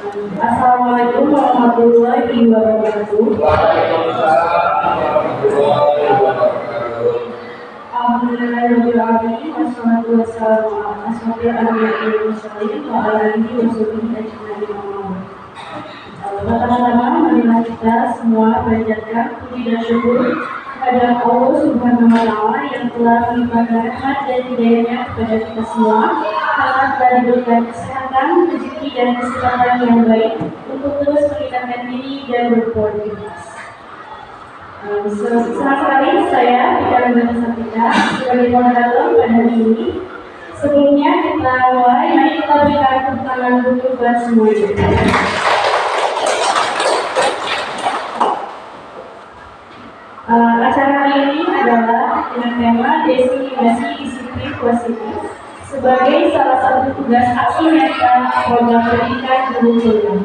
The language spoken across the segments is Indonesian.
Assalamualaikum warahmatullahi wabarakatuh. Alhamdulillahirabbil alamin wassalatu wassalamu ala asyrofil anbiya'i wal mursalin wa ala alihi wa sahbihi ajma'in. Pertama-tama marilah kita semua panjatkan puji dan syukur kepada Allah Subhanahu wa Ta'ala yang telah melimpahkan rahmat dan hidayahnya kepada kita semua, karena telah diberikan kesehatan, rezeki dan kesempatan yang baik untuk terus meningkatkan diri dan berkualitas. Senang sekali saya tidak memberitahu sebagai moderator pada hari ini. Sebelumnya kita mulai, mari kita berikan tepuk tangan dulu buat semuanya. Acara hari ini adalah dengan tema destinasi disiplin positif sebagai salah satu tugas aksi nyata program pendidikan guru kuliah.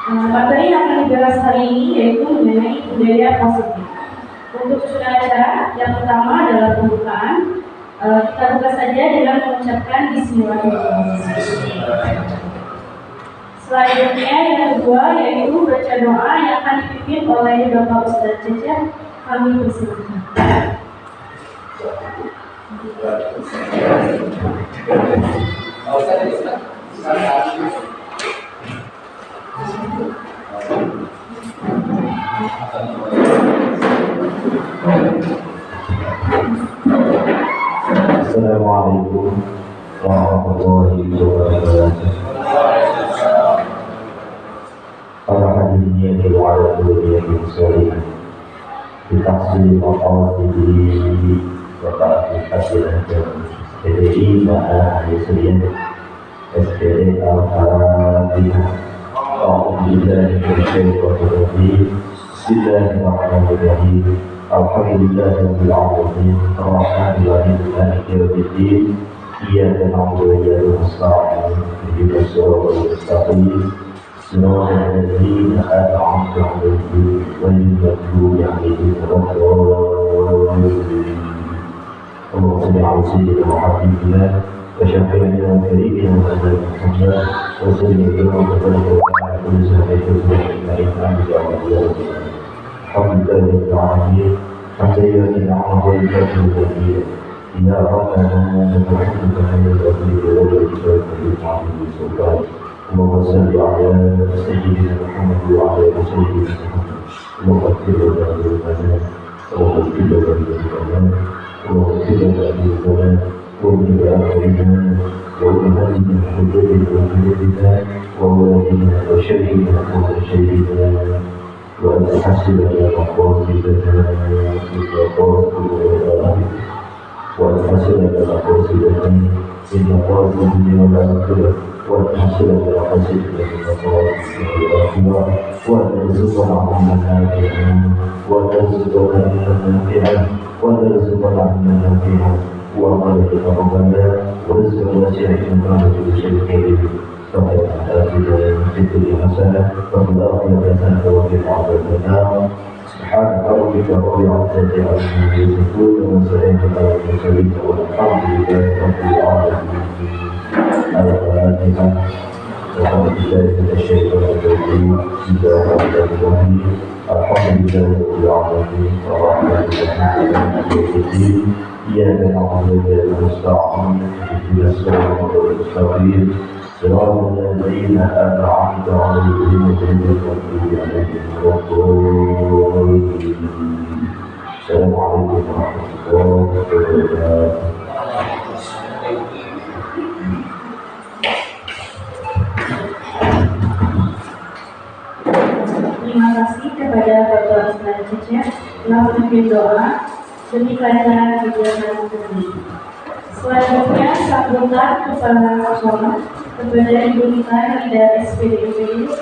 Materi yang akan dibahas hari ini yaitu mengenai budaya positif. Untuk susunan acara, yang pertama adalah pembukaan. Kita buka saja dengan mengucapkan Bismillahirrahmanirrahim. Selanjutnya yang kedua yaitu baca doa yang akan dipimpin oleh Bapak Ustadz Cecep. Kami persilakan. Assalamualaikum warahmatullahi wabarakatuh. Para hadirin yang dirahmati Allah sekalian, ditafsir maqasid Bapak Presiden PDI Bapak Presiden SPD Al-Fatihah. Bismillahirrahmanirrahim. Alhamdulillahirabbil alamin. Arrahmanir rahim. Maliki yaumiddin. Iyyaka na'budu wa iyyaka nasta'in. Ihdinas siratal mustaqim. Siratal ladzina an'amta 'alaihim ghairil maghdubi 'alaihim waladdallin. Allahumma shalli 'ala sayyidina Muhammadin wa syafi'ina wa karimina Muhammad wa sallallahu wa sallam. Alhamdulillahirabbil alamin. Hamdan wa lillahi ya rabbana alhamdulillah Allahumma salli ala sayyidina Muhammad wa ala ali sayyidina Muhammad. Allahumma salli ala sayyidina Muhammad wa ala ali sayyidina وولدنا وشهدنا وشهدنا وأنت حسبنا مقاصدنا وأنت حسبنا مقاصدنا إن مقاصدنا والآخرة وأنت حسبنا مقاصدنا من مقاصدنا والآخرة وأنت رزقنا عنا نافعا وأنت رزقنا نافعا وأنت رزقنا عنا نافعا وأمرك ربنا ورزق واسع إنك كل شيء قدير. Sampai akhirnya itu hasanah wa fil akhirati hasanah wa qina adzabannar. Subhanaka rabbika rabbil izzati amma yasifun wa salamun alal mursalin walhamdulillahi rabbil alamin. Al-Fatihah. Alhamdulillahi minasyaitonir rajim. Bismillahirrahmanirrahim. Alhamdulillahi rabbil alamin. Arrahmanir rahim. Maliki yaumiddin. Iyyaka na'budu wa iyyaka nasta'in. Ihdinas siratal mustaqim. صراط الذين أنعمت عليهم غير المغضوب عليهم ولا الضالين. السلام عليكم ورحمة الله وبركاته. Terima kasih kepada Bapak Ustadz Cecep telah memimpin doa demi kelancaran kegiatan ini. Selanjutnya, sambutan kepada sholat kepada Ibu Nita yang dari SPDIP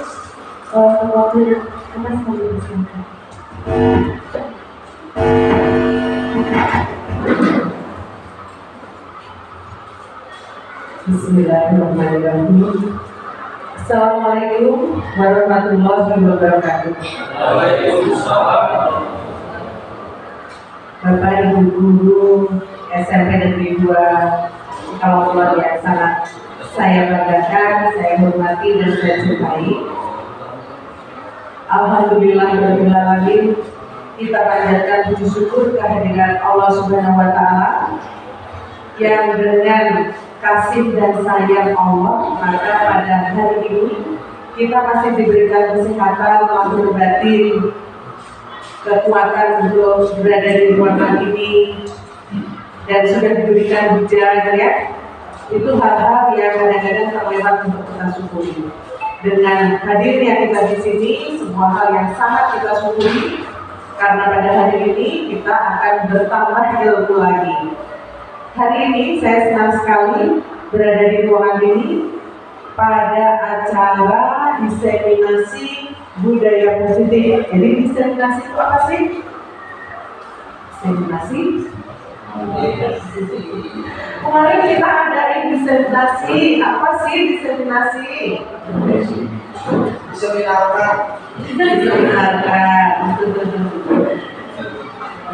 mewakili atas pembicaraan. Bismillahirrahmanirrahim. Assalamualaikum warahmatullahi wabarakatuh. Waalaikumsalam. Bapak Ibu guru SMP Negeri 2 Kawah yang sangat saya banggakan, saya hormati dan saya cintai. Alhamdulillahirobbilalamin, kita panjatkan puji syukur kehadiran Allah Subhanahu wa Ta'ala yang dengan kasih dan sayang Allah, maka pada hari ini kita masih diberikan kesehatan lahir batin, kekuatan untuk berada di ruangan ini, dan sudah diberikan hujan, ya. Itu hal-hal yang kadang-kadang terlewat untuk kita syukuri. Dengan hadirnya kita di sini, semua hal yang sangat kita syukuri, karena pada hari ini kita akan bertambah ilmu lagi. Hari ini saya senang sekali berada di ruangan ini pada acara diseminasi budaya positif. Jadi diseminasi itu apa sih? Diseminasi. Kemarin kita ada diseminasi. Apa sih diseminasi? Diseminarkan.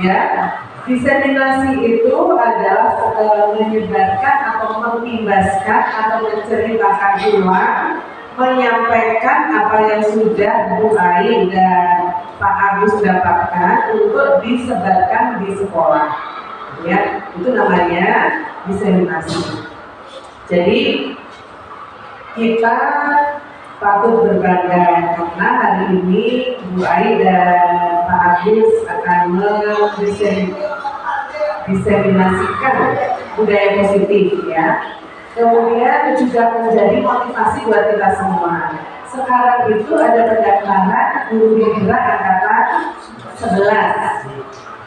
Ya. Diseminasi itu adalah menyebarkan atau mengimbaskan atau menceritakan ulang, menyampaikan apa yang sudah Bu Ai dan Pak Agus dapatkan untuk disebarkan di sekolah. Ya, itu namanya diseminasi. Jadi kita patut berbangga karena hari ini Bu Ai dan Pak Agus akan diseminasikan budaya positif, ya. Kemudian juga menjadi motivasi buat kita semua. Sekarang itu ada pendaftaran guru mitra angkatan 11.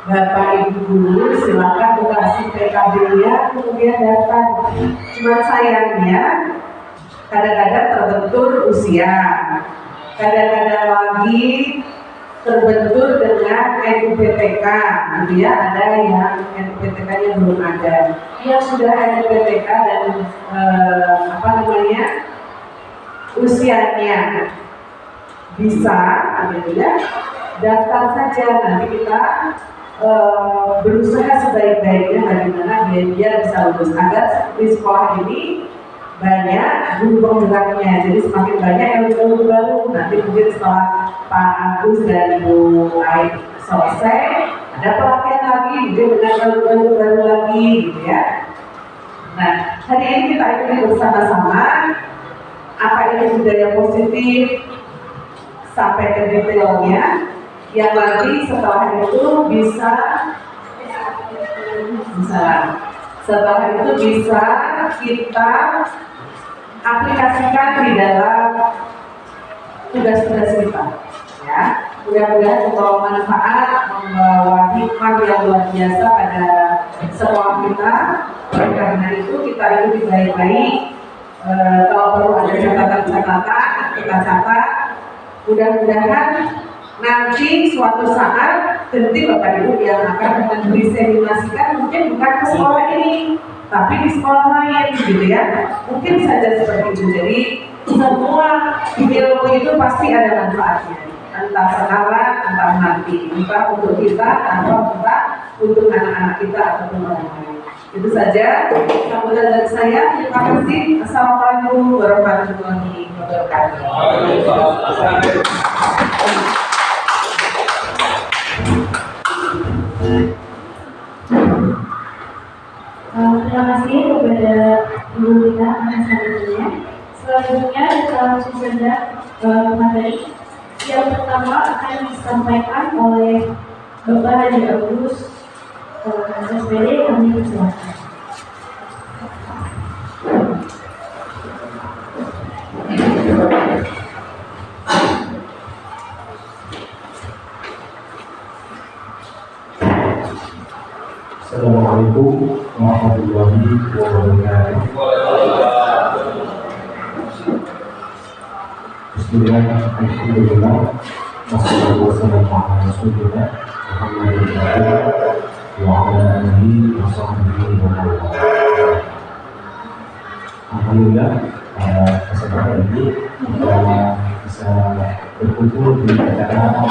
Bapak Ibu guru silakan bekasi PKB-nya kemudian daftar. Cuma sayangnya kadang-kadang terbentur usia, kadang-kadang lagi terbentur dengan NUPTK, gitu ya. Ada yang NUPTK-nya belum ada. Yang sudah NUPTK dan usianya bisa, gitu ya, daftar saja. Nanti kita berusaha sebaik-baiknya bagaimana biar bisa lulus. Agar di sekolah ini banyak guru penggeraknya, jadi semakin banyak yang baru. Nanti mungkin setelah Pak Agus dan Bu Ai selesai, ada pelatihan lagi, mungkin dengan guru baru lagi, gitu ya. Nah, hari ini kita ikuti bersama-sama apa itu budaya positif sampai ke detailnya, yang nanti setelah itu bisa kita aplikasikan di dalam tugas-tugas kita, ya. Mudah-mudahan membawa manfaat, membawa hikmah yang luar biasa pada sekolah kita. Oleh karena itu kita ikuti baik-baik. Kalau perlu ada catatan-catatan, kita catat. Mudah-mudahan nanti suatu saat nanti Bapak Ibu yang akan mendiseminasikan mungkin bukan ke sekolah ini, tapi di sekolah lain, gitu ya. Mungkin saja seperti itu. Jadi semua ilmu itu pasti ada manfaatnya, entah sekarang, entah nanti, entah untuk kita, atau entah untuk anak-anak kita ataupun orang lain. Itu saja sambutan dari saya. Terima kasih. Assalamualaikum warahmatullahi wabarakatuh. Terima kasih kepada guru kita atas sambutannya. Selanjutnya kita langsung saja materi. Yang pertama akan disampaikan oleh Bapak Haji Agus SPD. Kami persilakan. Assalamualaikum warahmatullahi wabarakatuh. Bismillahirrahmanirrahim. Wassalatu wassalamu ala rasulillah Muhammadin wa ala alihi wa sahbihi wa man wala. Alhamdulillah, pada kesempatan ini kita bisa berkumpul di acara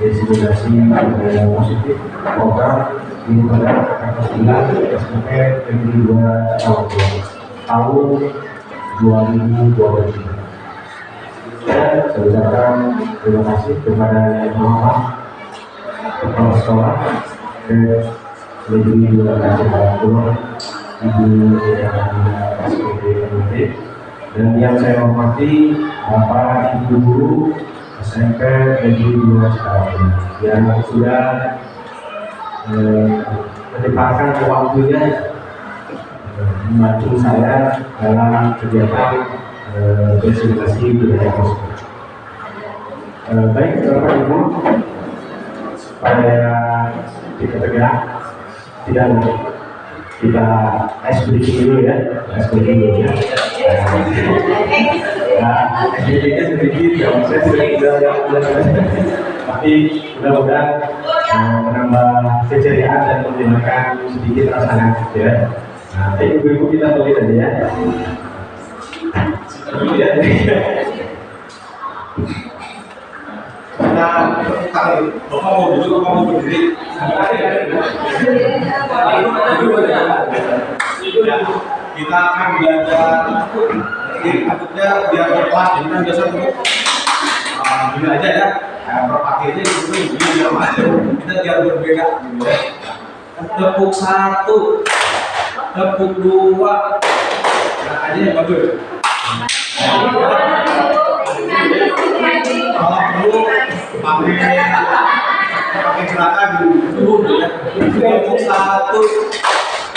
diseminasi budaya positif program di pada tanggal 9 SMP tahun 2023. Saya ucapkan terima kasih kepada Yang Maha Kuasa, Kepala Sekolah Negeri 2 Pulau, Ibu SPDMT, dan yang saya hormati Bapak Ibu Guru SMP Negeri 2 Cikarang yang sudah menyempatkan waktunya membantu saya dalam kegiatan presentasi budaya kostum. Baik Bapak Ibu, supaya kita tegak, tidak kita ice breaking dulu ya, Nah, SBK sedikit, saya sudah tapi mudah-mudahan menambah keceriaan dan menghilangkan sedikit rasa ngantuk ya. Nah, ibu-ibu kita tulis aja ya. Dulu ya. Kalau Bapak mau duduk, Bapak mau berdiri. Kita akan belajar takutnya biar berkelas, jadi kan biasa dulu gini aja ya, berpakai aja gitu, biar macam kita biar berbeda gitu ya. Tepuk 1, tepuk 2, nah aja yang bagus. Kalau perlu pakai gerakan dulu ya. Tepuk 1,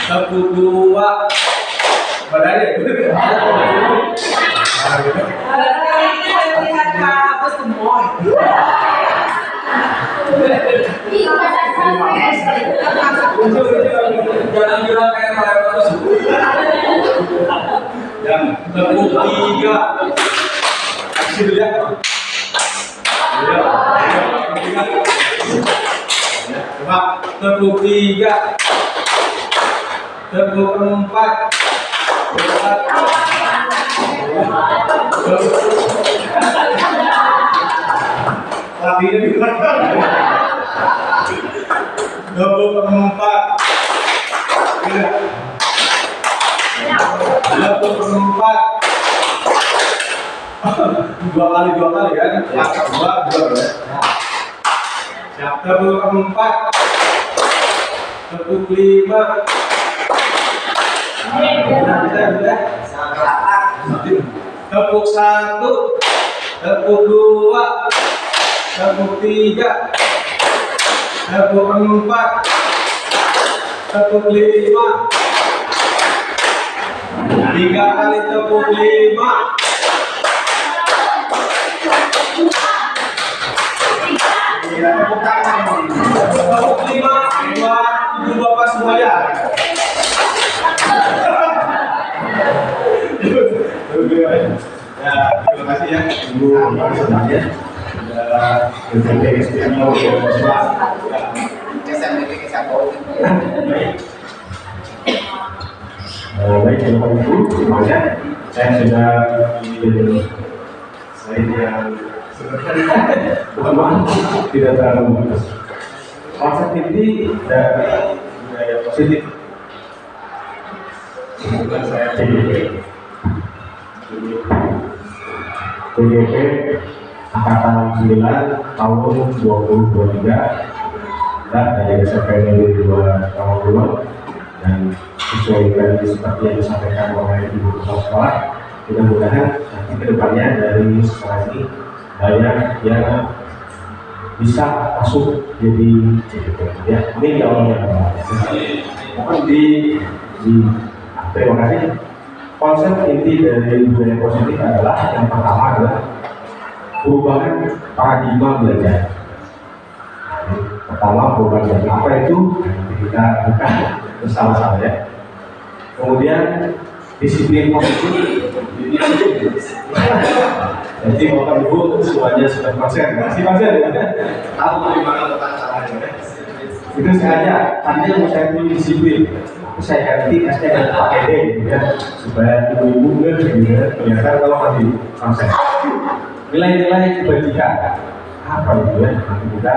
tepuk 2, badannya lihat apa semua. Jangan bilang kayak terus. Yang tepuk 3, aksi dulu ya. Coba tepuk 3, tepuk 4, latihannya di belakang. Tepuk 4, tepuk 4, dua kali kan? Dua ya. Siap, tepuk 4, tepuk 5. Tepuk 1, tepuk 2, tepuk 3, tepuk 4, tepuk 5. 3 kali tepuk 5. Tepuk tangan. Tepuk 5 buat ibu bapak semuanya. Ya, terima kasih ya Ibu semuanya. SMP SPM baik Bapak Ibu semuanya, saya sudah bikin slide yang tidak terlalu bagus. Konsep ini dari budaya positif. Bukan saya TGP Angkatan 9 tahun 2023 dan dari SMP Negeri 2 Pulau, dan sesuai dengan seperti yang disampaikan oleh Ibu Kepala Sekolah, mudah-mudahan nanti kedepannya dari sekolah ini banyak yang bisa masuk jadi TGP ya. Amin ya Allah. Mohon terima kasih. Konsep inti dari budaya positif adalah yang pertama adalah perubahan paradigma belajar. Pertama perubahan belajar apa itu? Nanti kita buka bersama-sama ya. Kemudian disiplin positif. Jadi Bapak Ibu semuanya sudah konsen, masih konsen ya? Tahu bagaimana letak caranya? Itu sengaja. Tadinya mau saya tulis disiplin. Saya ganti S-nya dan pakai D gitu ya, supaya ibu-ibu gitu ya. Ternyata kalau masih konsep nilai-nilai kebajikan apa itu ya, nanti kita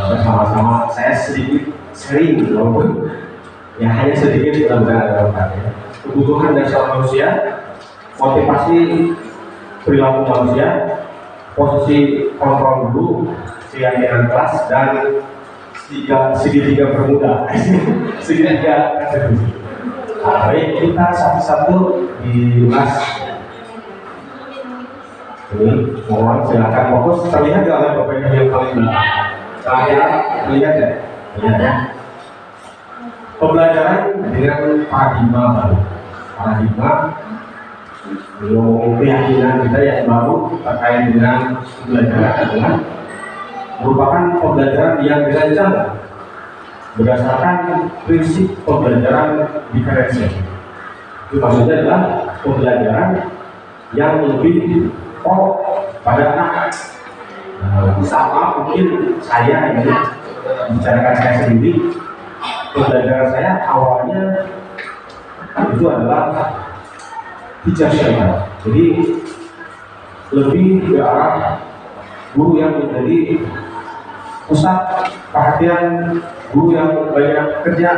bersama-sama. Saya sedikit sering walaupun ya hanya sedikit mudah-mudahan ada ya. Kebutuhan dasar manusia motivasi perilaku manusia, posisi kontrol guru, keyakinan kelas, dan segitiga bermuda, segitiga eksekusi. Nah, baik, kita satu-satu diulas. Ini, mohon silakan fokus. Terlihat nggak oleh Bapak Ibu yang paling belakang? Terlihat ya? Terlihat ya? Pembelajaran dengan paradigma baru. Paradigma keyakinan kita yang baru terkait dengan pembelajaran adalah merupakan pembelajaran yang dirancang berdasarkan prinsip pembelajaran diferensial. Itu maksudnya adalah pembelajaran yang lebih pada anak. Sama mungkin saya ini bicarakan saya sendiri, pembelajaran saya awalnya itu adalah teacher center. Jadi lebih ke arah guru yang menjadi pusat perhatian, guru yang banyak kerja.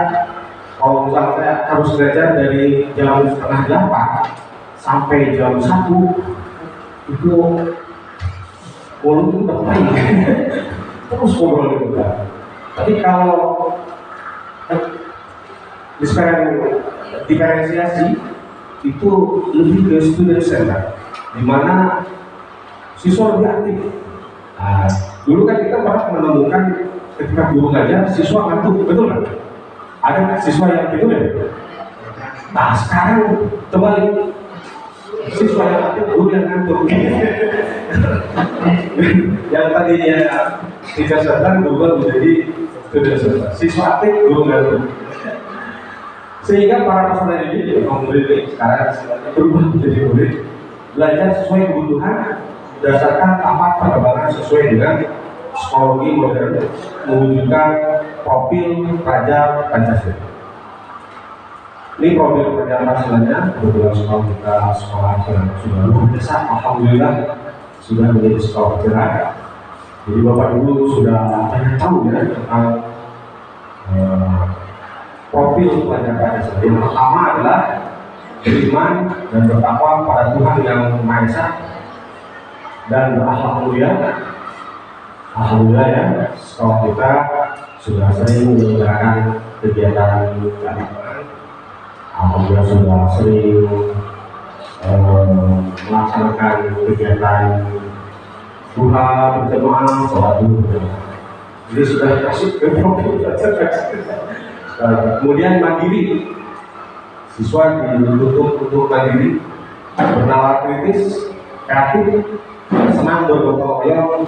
Kalau misalnya saya harus belajar dari jam 7:30 sampai jam 1, itu mulut itu terpain terus ngobrol gitu kan. Tapi kalau diferensiasi itu lebih ke student center, di mana siswa lebih aktif. Nah, dulu kan kita pernah menemukan ketika guru ngajar siswa ngantuk, betul kan? Ada siswa yang tidur ya? Nah, sekarang terbalik, siswa yang aktif, guru yang ngantuk. Yang tadinya teacher center berubah menjadi student center. Siswa aktif, guru ngantuk. Sehingga para peserta didik, murid sekarang berubah menjadi murid, belajar sesuai kebutuhan berdasarkan tamat perkembangan sesuai dengan psikologi modern, mewujudkan profil pelajar Pancasila. Ini profil pelajar Pancasilanya. Kebetulan sekolah kita sekolah yang sudah luar biasa, alhamdulillah sudah menjadi sekolah pelajar. Jadi Bapak Ibu sudah banyak tahu ya tentang profil pelajar Pancasila. Yang pertama adalah beriman dan bertakwa pada Tuhan yang Maha Esa dan berakhlak mulia. Alhamdulillah ya, sekolah kita sudah sering menyelenggarakan kegiatan keagamaan. Alhamdulillah sudah sering melaksanakan kegiatan duha berjamaah, sholat berjamaah. Jadi sudah masuk ke profil. Kemudian mandiri, siswa dituntut untuk mandiri, bernalar kritis, kreatif, senang bergotong royong,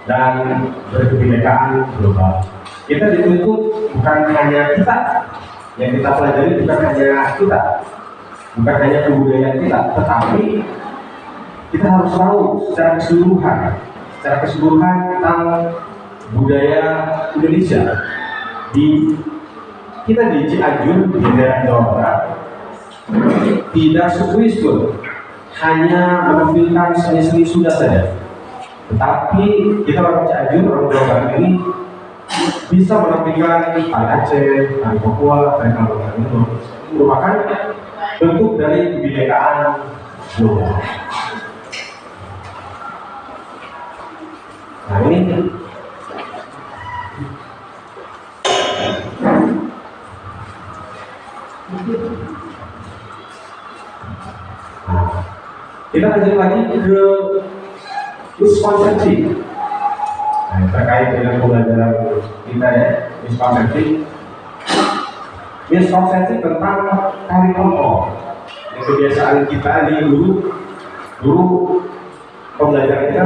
dan berkebinekaan global. Kita dituntut bukan hanya kita yang kita pelajari, bukan hanya kita, bukan hanya kebudayaan kita, tetapi kita harus tahu secara keseluruhan tentang budaya Indonesia. Kita di Cianjur, di daerah Jawa Barat, tidak sesuai hanya menampilkan seni-seni Sunda saja, tetapi kita orang Cianjur, orang Jawa Barat ini bisa menampilkan tari Aceh, tari Papua, tari Kalimantan. Itu merupakan bentuk dari kebinekaan global. Nah ini kita lanjut lagi ke miskonsepsi terkait dengan pembelajaran kita ya. Miskonsepsi tentang tari kontrol. Kebiasaan kita di guru pembelajaran kita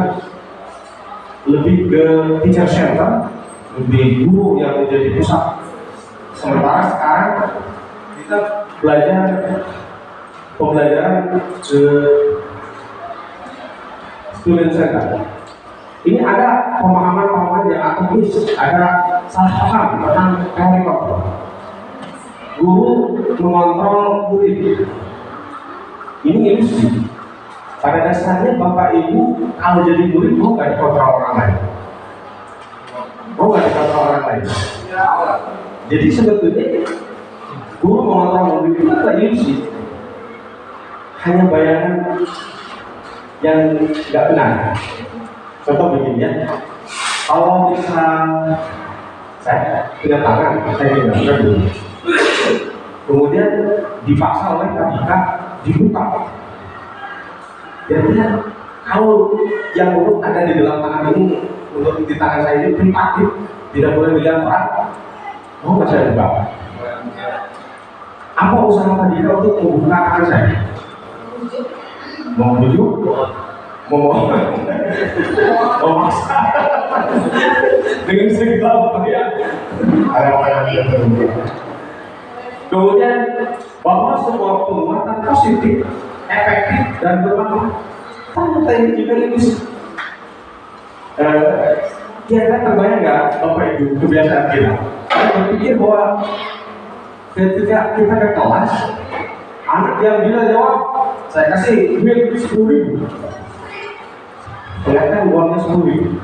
lebih ke teacher center, lebih guru yang menjadi pusat. Sementara sekarang kita belajar pembelajaran ke student center. Ini ada pemahaman yang akademis, ada salah paham tentang teori kontrol. Guru mengontrol murid. Ini ilusi. Pada dasarnya Bapak Ibu kalau jadi murid mau nggak dikontrol orang lain? Mau nggak dikontrol orang lain? Jadi sebetulnya guru mengontrol murid itu adalah ilusi. hanya bayangan yang nggak benar. Contoh begini ya, kalau misal saya punya tangan, saya tidak dulu, kemudian dipaksa oleh Kadika dibuka. Jadi kalau yang menurut ada di dalam tangan ini, untuk di tangan saya ini privatif, tidak boleh dilihat orang, mau nggak saya buka? Apa usaha Kadika untuk membuka tangan saya? Mau bujuk? Mau memaksa dengan segala upaya. Kemudian bahwa semua penguatan positif, efektif dan bermanfaat. Ternyata ini juga itu. Kira-kira terbayang nggak Bapak Ibu kebiasaan kita? Saya berpikir bahwa ketika kita ke kelas, anak yang bila jawab, saya kasih duit 10.000. Kelihatan uangnya 10.000.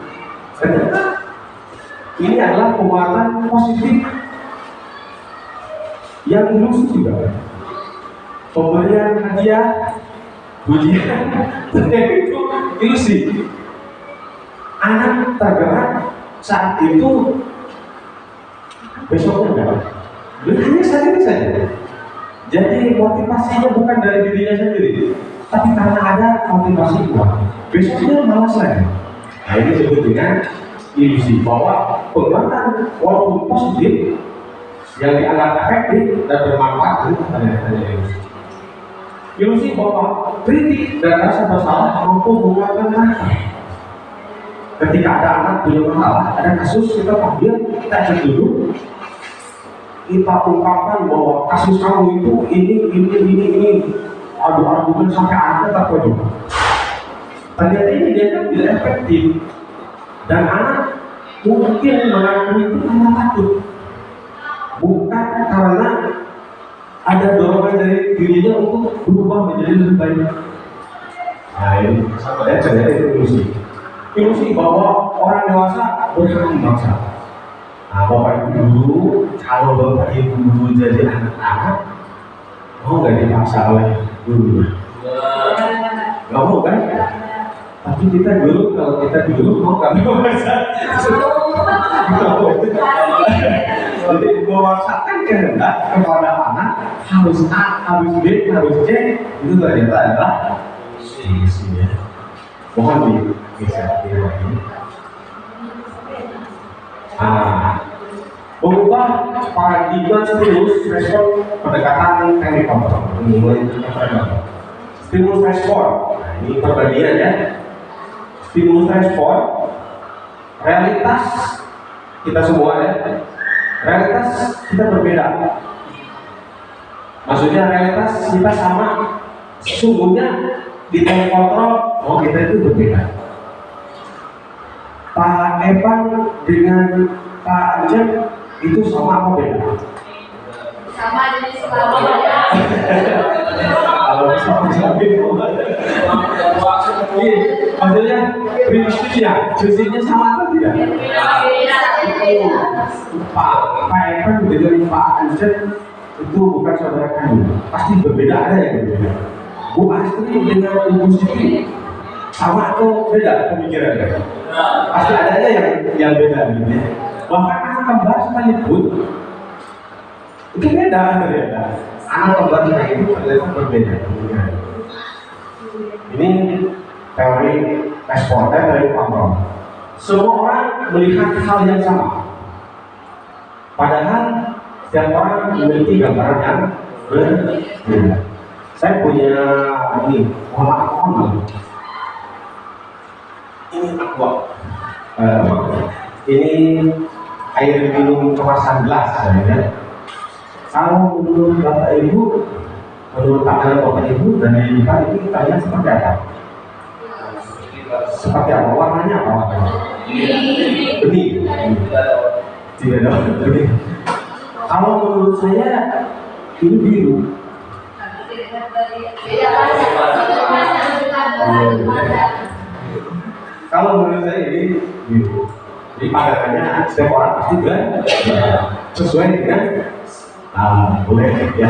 Ini adalah penguatan positif yang ilusi juga. Pemberian hadiah, pujian, itu ilusi. Anak tergerak saat itu, besoknya enggak. Hanya saat ini saja. Jadi motivasinya bukan dari dirinya sendiri, tapi karena ada motivasi uang. Besoknya malas lagi. Nah ini disebut dengan ilusi bahwa penguatan walaupun positif yang dianggap efektif dan bermanfaat itu hanya ilusi. Ilusi bahwa kritik dan rasa bersalah mampu menguatkan mereka. Ketika ada anak punya masalah, ada kasus, kita panggil, kita cek dulu, kita ungkapkan bahwa kasus kamu itu ini, argumen sampai anak terpojok. Ternyata ini dia kan tidak efektif, dan anak mungkin mengakui itu karena takut, bukan karena ada dorongan dari dirinya untuk berubah menjadi lebih baik. Nah ini sampai ternyata itu ilusi bahwa orang dewasa berhak memaksa. Nah, Bapak Ibu dulu, kalau Bapak Ibu dulu jadi anak-anak, mau nggak dipaksa oleh guru? Nggak mau kan? Tapi kita dulu, kalau kita dulu mau nggak memaksa? Jadi memaksakan kehendak kepada anak harus A, harus B, harus C, itu ternyata adalah ilusi ya. Mohon bisa ini. Mengubah paradigma stimulus respon pendekatan teknik kontrol. Stimulus respon, nah, ini perbagian ya. Stimulus respon, realitas kita semua ya. Realitas kita berbeda. Maksudnya realitas kita sama, sesungguhnya di teknik kontrol, oh kita itu berbeda. Pak Evan dengan Pak Jen itu sama apa beda? Sama jenis selama ya. Kalau sama itu, maksudnya prinsipnya sama atau tidak? Pak Evan dengan Pak Jen itu bukan saudara kandung, pasti berbeda, ada yang berbeda. Bu Astri dengan Ibu Siti sama atau beda pemikirannya? Pasti ada aja yang beda gitu ya. Bahkan anak kembar sekalipun itu beda ternyata. Anak kembar itu ternyata berbeda pemikirannya. Ini teori respon, teori kontrol. Semua orang melihat hal yang sama, padahal setiap orang memiliki gambaran yang berbeda. Saya punya ini, mohon ini aqua. Ini air minum kemasan gelas ya. Kalau menurut Bapak Ibu, menurut pandangan Bapak Ibu dan ini kalian seperti apa? Seperti apa? Warnanya apa? Bening. Tidak ada bening. Kalau menurut saya ini biru. Kalau menurut saya ini biru. Jadi pandangannya setiap orang pasti sesuai dengan boleh ya.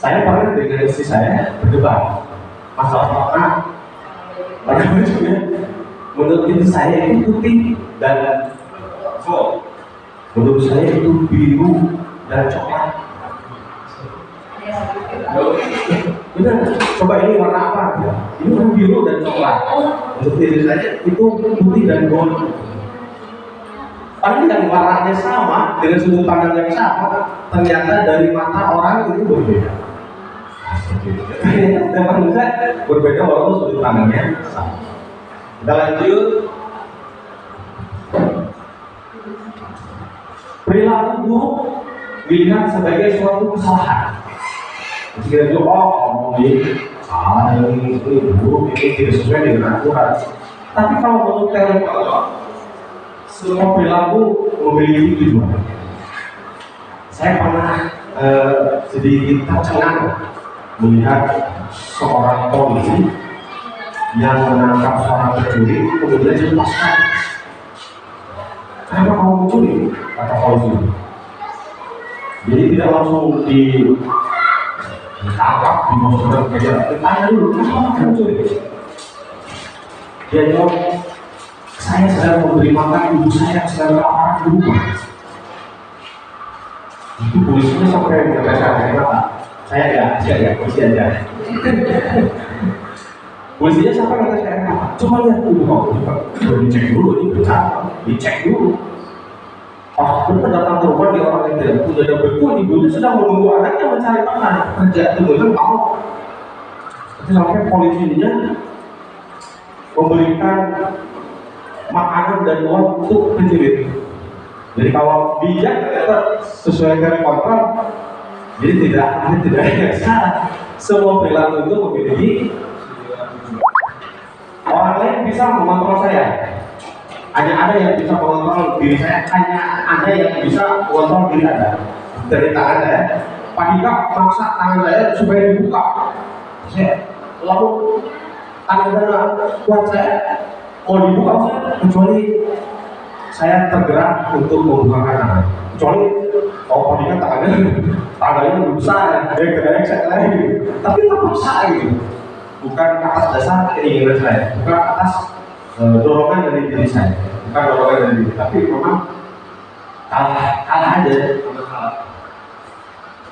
Saya pernah dengan istri saya berdebat masalah warna bajunya. Menurut istri saya itu putih dan gold. Menurut saya itu biru dan coklat. Benar, coba ini warna apa? Ini warna biru dan coklat. Untuk diri saya itu putih dan gold. Tapi yang warnanya sama dengan sudut pandang yang sama, ternyata dari mata orang itu berbeda. Ternyata manusia berbeda walaupun sudut pandangnya sama. Kita lanjut. Perilaku buruk dilihat sebagai suatu kesalahan. Jika itu ini salah, ini buruk, ini tidak sesuai dengan aturan. Tapi kalau menurut teori semua perilaku memiliki tujuan. Saya pernah sedikit tercengang melihat seorang polisi yang menangkap seorang pencuri kemudian dilepaskan. Kenapa kamu mencuri? Kata polisi. Jadi tidak langsung ditangkap, dimasukkan ke penjara. Tanya dulu, kenapa kamu mencuri? Dia jawab, saya sedang memberi makan ibu saya sedang kelaparan di rumah. Itu polisinya sampai berkata-kata mata. Saya enggak, polisi aja. Polisinya sampai kata saya, coba lihat dulu kamu, dicek dulu, ini benar, dicek dulu. Oh, benar datang ke rumah dia orang yang tidak punya betul, ibunya sedang menunggu anaknya mencari makan, kerja itu benar mau. Jadi sampai polisinya memberikan makanan dan uang untuk pencuri. Jadi kalau bijak ternyata sesuai dengan kontrol, jadi tidak ada salah. Semua perilaku itu memiliki orang lain bisa mengontrol saya. Hanya ada yang bisa mengontrol diri saya. Hanya ada yang bisa mengontrol diri Anda. Dari tangan saya, Pak Dika maksa tangan saya supaya dibuka. Lalu tangan saya kuat saya mau dibuka kecuali saya tergerak untuk membukakan tangan. Kecuali Pak Dika tangannya lebih besar, dia gerak saya lagi. Tapi terpaksa gitu. Bukan atas dasar keinginan saya, bukan atas dorongan dari diri saya, bukan dorongan dari diri, tapi memang kalah aja.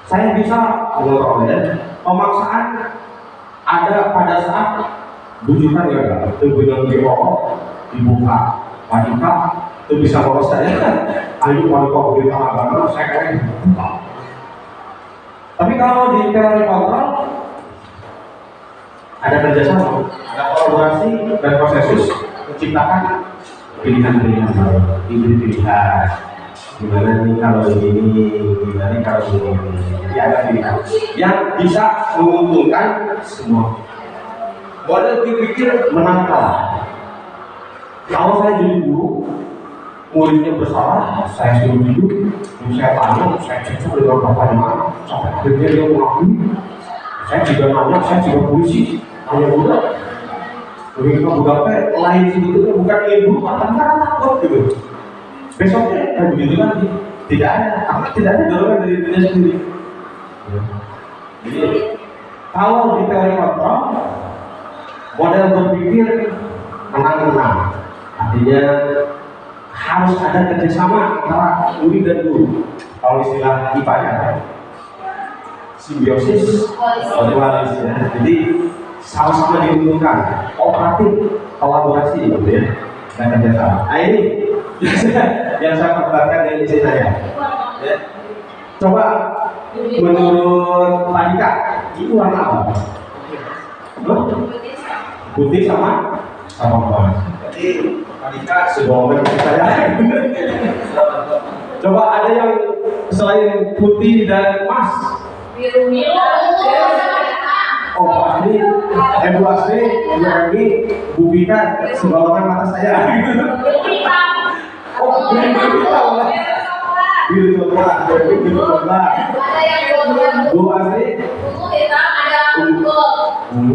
Saya bisa mengontrolnya. Pemaksaan ada pada saat bujukan ya, tujuan rokok dibuka, wanita itu bisa boros saya. Ayo wanita begitu agama saya keren buka. Tapi kalau di teori kontrol ada kerjasama, ada kolaborasi dan konsensus menciptakan pilihan-pilihan baru, pilihan. Gimana nih kalau ini, gimana nih kalau ini. Jadi ada pilihan yang bisa menguntungkan semua. Model berpikir menang kalah. Kalau saya jadi guru, muridnya bersalah, saya suruh duduk, saya tanya, saya cek dengan pertanyaan, sampai akhirnya dia mengakui. Saya juga nanya, saya juga polisi. Hanya budak, begitu budaknya lain sebetulnya bukan ingin berubah, tapi karena takut gitu. Besoknya kan begitu lagi, tidak ada, karena tidak ada dorongan dari dirinya sendiri. Jadi kalau di teori kontrol, model berpikir menang-menang, artinya harus ada kerjasama antara murid dan guru. Kalau istilah IPA-nya simbiosis mutualis ya. Jadi sama-sama diuntungkan, kooperatif, kolaborasi gitu ya, dan kerjasama. Nah ini yang saya perdebatkan dari istri saya. Ya. Coba menurut Pak Dika, itu warna apa? Putih sama apa? Jadi Pak Dika sebuah saya. Coba ada yang selain putih dan emas? Biru. Oh Pak Asli, Bu Asli, Bu Emi, Bu Pika, sebalongan mata saya. Oh, biru coklat. Biru coklat, biru coklat. Bu Asli,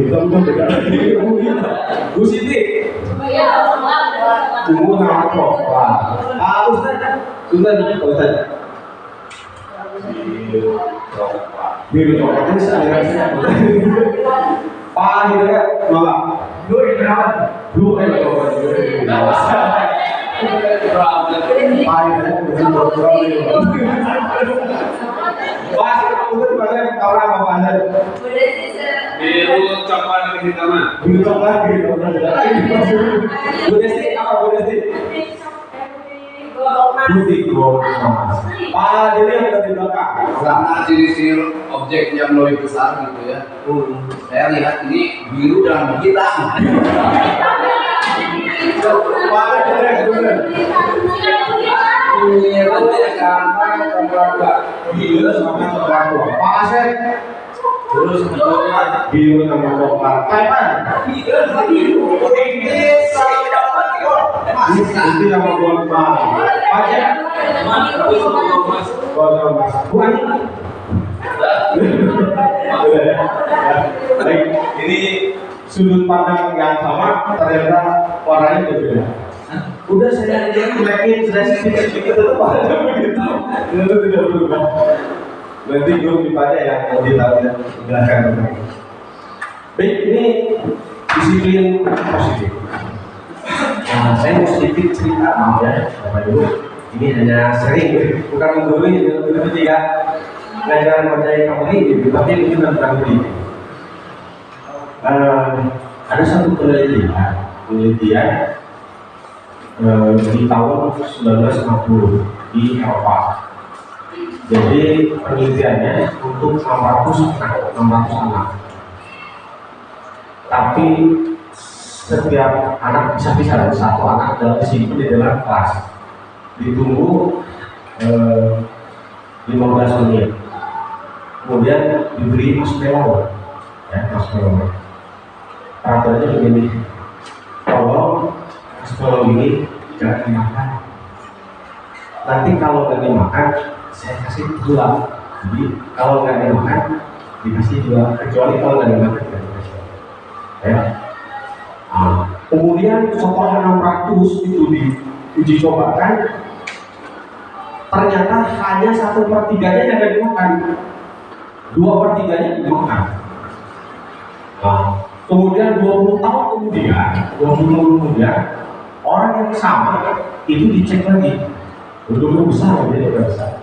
hitam itu beda lagi. Bu Siti, ungu sama coklat. Ustaz. Biru coklatnya sealirannya. Pak gitu ya, nolak. Blue coklat. Wah, itu bahasa kalau apa bahasa? Biru coklat pertama. Biru coklat, biru coklat. Udah sih apa udah sih? Putih gold emas. Pak, jadi yang ada di belakang. Karena ciri-ciri objek yang lebih besar gitu ya. Saya lihat ini biru dan hitam. Pak, bener. Ini sama coklat Biru sama coklat. Pak Asep. terus sebetulnya Biru sama coklat. Kapan? Ini sama gold emas. Pajak. Gold emas. Bukan. Baik, ini sudut pandang yang sama ternyata warnanya berbeda. Udah saya yakin sudah sedikit tetap ada begitu. Itu tidak berubah. Nanti grup IPA yang lebih tahu dan menjelaskan. Baik, ini disiplin positif. Nah, saya mau sedikit cerita, maaf ya, Bapak Ibu. Ini hanya sering, bukan menggurui, itu tidak ngajar percaya kamu ini, tapi ini tentang diri. Ada satu penelitian di tahun 1960 di Eropa. Jadi penelitiannya untuk 600 anak. Tapi setiap anak bisa dan satu anak dalam disimpan di dalam kelas. Ditunggu 15 menit. Kemudian diberi marshmallow, ya marshmallow. Peraturannya begini, tolong marshmallow ini jangan dimakan. Nanti kalau nggak dimakan, saya kasih dua. Jadi kalau nggak dimakan, dikasih dua. Kecuali kalau nggak dimakan, tidak dikasih. Ya. Nah, kemudian setelah 600 itu diuji cobakan, ternyata hanya 1/3-nya yang dimakan, 2/3-nya dimakan. Nah, kemudian 20 tahun kemudian orang yang sama itu dicek lagi, bentuknya besar, jadi besar.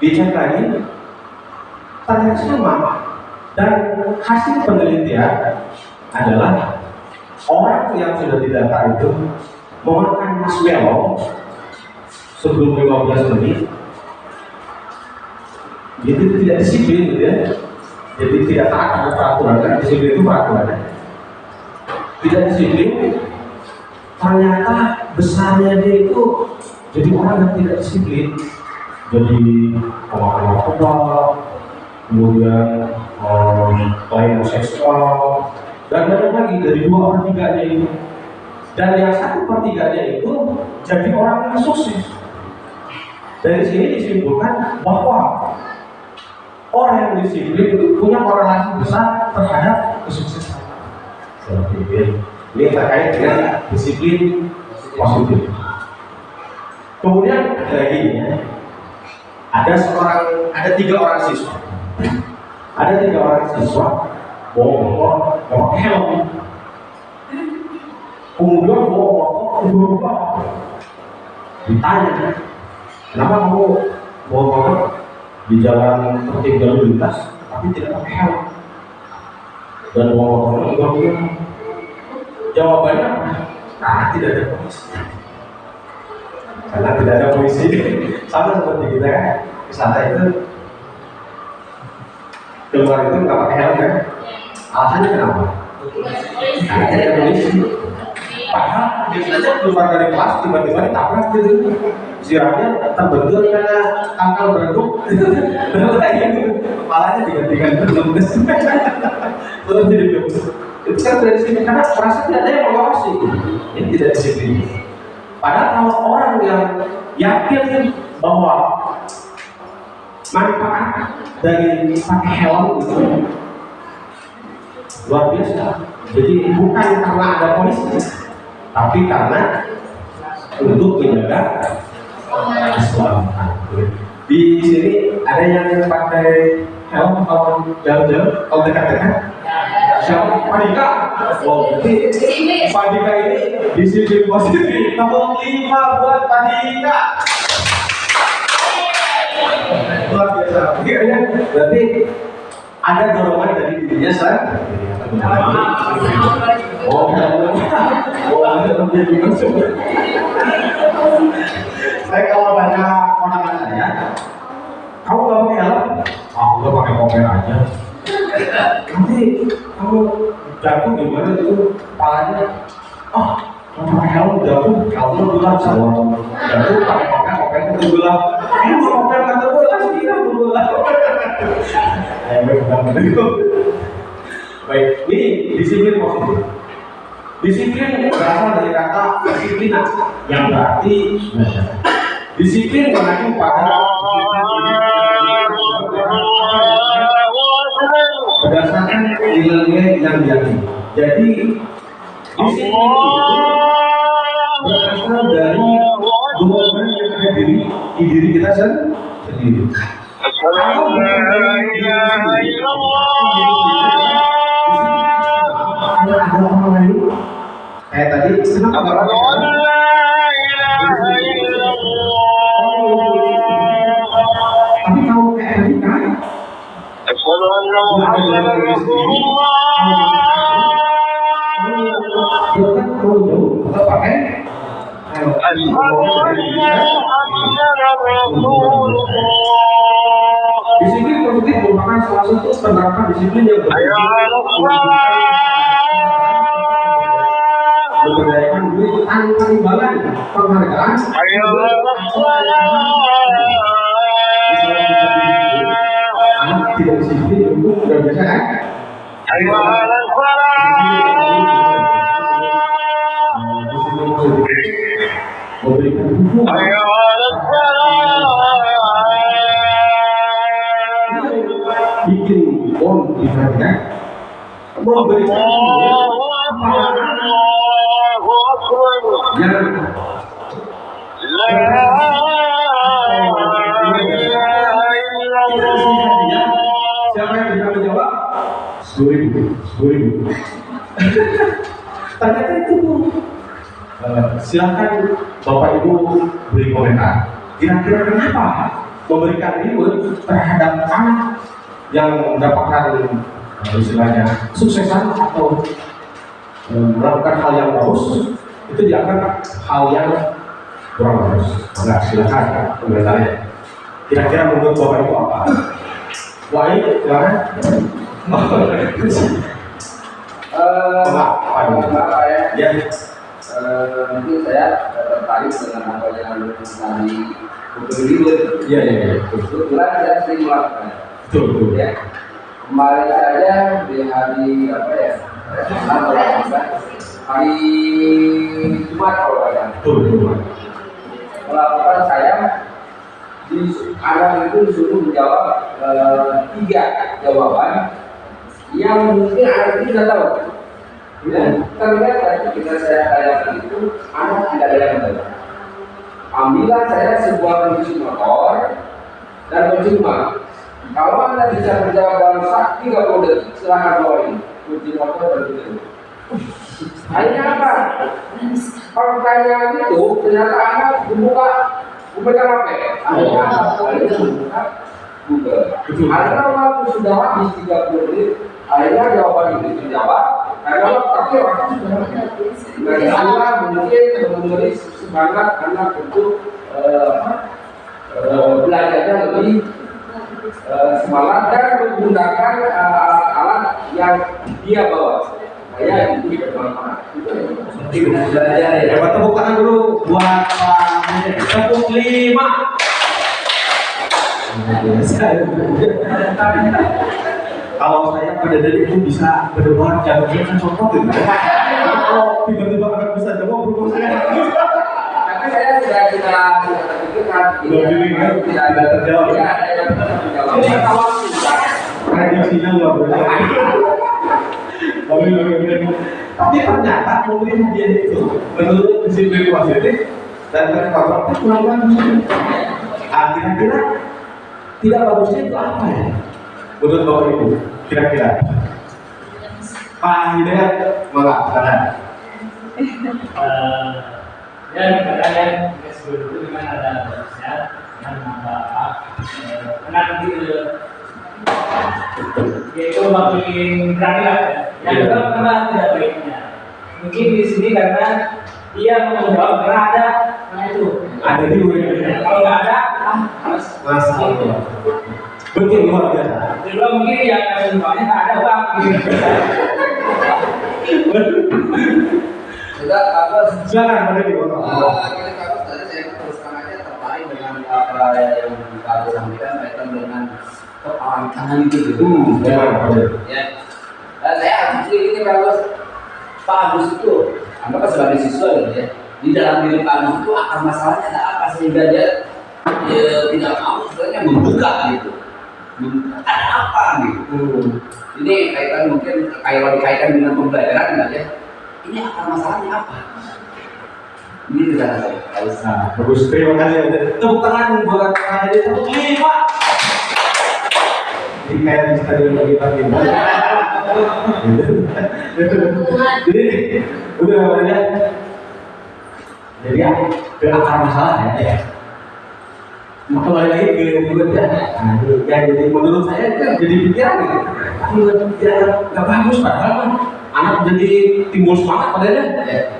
Dicek lagi, ternyata sama. Dan hasil penelitian adalah orang yang sudah didata itu memakan marshmallow sebelum 15 menit, itu tidak disiplin gitu ya. Jadi tidak taat pada peraturan, kan disiplin itu peraturannya. Tidak disiplin, ternyata besarnya dia itu jadi orang yang tidak disiplin. Jadi pemakan narkoba, kemudian kelainan seksual, dan banyak lagi dari 2/3-nya itu. Dan yang 1/3-nya itu jadi orang yang sukses. Dari sini disimpulkan bahwa orang yang disiplin itu punya korelasi besar terhadap kesuksesan. Seperti itu. Ini terkait dengan disiplin positif. Kemudian lagi ya, ada 3 orang siswa. Ada 3 orang siswa bawa helm. Kemudian bawa motor. Ditanya, kenapa kamu bawa motor di jalan tertib lalu lintas tapi tidak pakai helm? Dan bawa motornya juga punya. Jawabannya, karena tidak ada polisi. Karena tidak ada polisi. Sama seperti kita kan, wisata itu keluar itu nggak pakai helm kan? Alasannya kenapa? Karena tidak ada polisi. Padahal biasanya keluar dari kelas tiba-tiba ditabrak gitu. Sirapnya terbentur karena angkal berenduk. Kepalanya digantikan terus. Terus jadi bagus. Itu kan dari sini karena merasa tidak ada yang mengawasi. Ini tidak disiplin. Padahal kalau orang yang yakin bahwa manfaat dari pakai helm itu luar biasa. Jadi bukan karena ada polisi, tapi karena untuk menjaga keselamatan. Di sini ada yang pakai helm kalau jauh-jauh, kalau dekat-dekat. Siapa? Padika. Oh, berarti Padika ini disiplin positif. Nomor 5 buat Padika. Luar biasa. Berarti ada dorongan dari dirinya saya. Oh, saya kalau banyak ponakan saya, kamu nggak pakai helm? Aku nggak pakai mobil aja. Nanti kamu jatuh gimana itu palanya? Oh, kamu pakai helm jatuh, kamu bilang sama jatuh pakai mobil itu bilang, mobil kata bola sih bola. Baik, ini disiplin positif. Disiplin berasal dari kata disiplina yang berarti disiplin mengacu pada berdasarkan nilai-nilai yang diyakini. Jadi disiplin itu berasal dari dua hal yang ada di diri kita sendiri. Kalau bukan dari diri sendiri, ada orang lain kayak tadi senang apa tapi kalau kayak tadi kan atau pakai disiplin positif merupakan salah satu penerapan disiplin yang memberdayakan diri tanpa imbalan penghargaan anak tidak disiplin itu sudah biasa kan? Memberikan dukungan bikin on diperhatikan memberikan siapa yang bisa menjawab? 10.000 ternyata itu silakan Bapak Ibu beri komentar kira-kira kenapa memberikan reward terhadap anak yang mendapatkan istilahnya suksesan atau melakukan hal yang bagus itu dianggap hal yang kurang bagus. Nah, silakan komentarnya. Kira-kira menurut Bapak itu apa? Baik, silakan. Ya. Mungkin saya tertarik dengan apa yang tadi reward. Iya. Kebetulan saya sering melakukan. Betul. Ya. Kemarin saja di hari apa ya? Hari Jumat kalau ada. Betul. Melakukan saya di anak itu disuruh menjawab 3 jawaban yang mungkin anak itu tidak tahu. Ya, ternyata ketika saya tanyakan itu anak tidak ada yang tahu. Ambillah saya sebuah kunci motor dan kunci rumah. Kalau Anda bisa menjawab dalam 30 detik, silahkan bawa ini kunci motor dan kunci rumah. Akhirnya apa? Pertanyaan itu ternyata anak membuka HP. Akhirnya membuka Google. Karena waktu sudah habis 30 menit, akhirnya jawaban itu dijawab. Karena waktu sudah habis. Dan Allah mungkin memberi semangat anak untuk belajarnya lebih semangat dan menggunakan alat-alat yang dia bawa. Saya itu bermanfaat. Dapat tepuk tangan dulu buat Pak 5. Kalau saya pada dari itu bisa berdebat jangan contoh itu. Kalau tiba-tiba akan bisa jawab berubah saya. Tapi saya sudah terpikirkan tidak terjawab. Ini kalau prediksinya luar biasa. Tapi ternyata pemberian hadiah itu menurut disiplin positif dan konstruktif kurang bagus. Kira-kira tidak bagusnya itu apa ya? Menurut Bapak Ibu, kira-kira? Pak Hidayat, malah silakan. Ya kadang-kadang sebelum itu memang ada bagusnya, dengan manfaat, karena nanti yaitu makin berani lah ya. Yang kedua karena tidak baiknya. Mungkin di sini karena dia mau menjawab karena ada itu. Ada di UIN. Kalau nggak ada, Masalah. Betul, luar biasa. kedua mungkin yang uangnya nggak ada uang. Sudah, Bagus. Silakan, boleh dipotong. Tadi saya teruskan aja tertarik dengan apa yang Bagus sampaikan kaitan dengan kepalangan itu gitu. Ya. Dan saya pikir ini Bagus, Pak Agus itu anggap sebagai siswa gitu ya. Di dalam diri Pak Agus itu akar masalahnya ada apa sehingga dia tidak mau sebenarnya membuka gitu. Ada apa gitu. Ini kaitan mungkin kalau dikaitkan dengan pembelajaran enggak ya? Ini akar masalahnya apa? Ini tidak ada. Nah, bagus, terima kasih. Tepuk tangan buat Pak Hidayat. Tepuk lima. Ini kayak di stadion pagi-pagi. Jadi, udah Pak Hidayat. Jadi ke akar masalah ya. Kembali lagi ke berikutnya. Nah, yang jadi menurut saya kan jadi pikiran gitu. Pikiran nggak bagus padahal anak jadi timbul semangat padanya.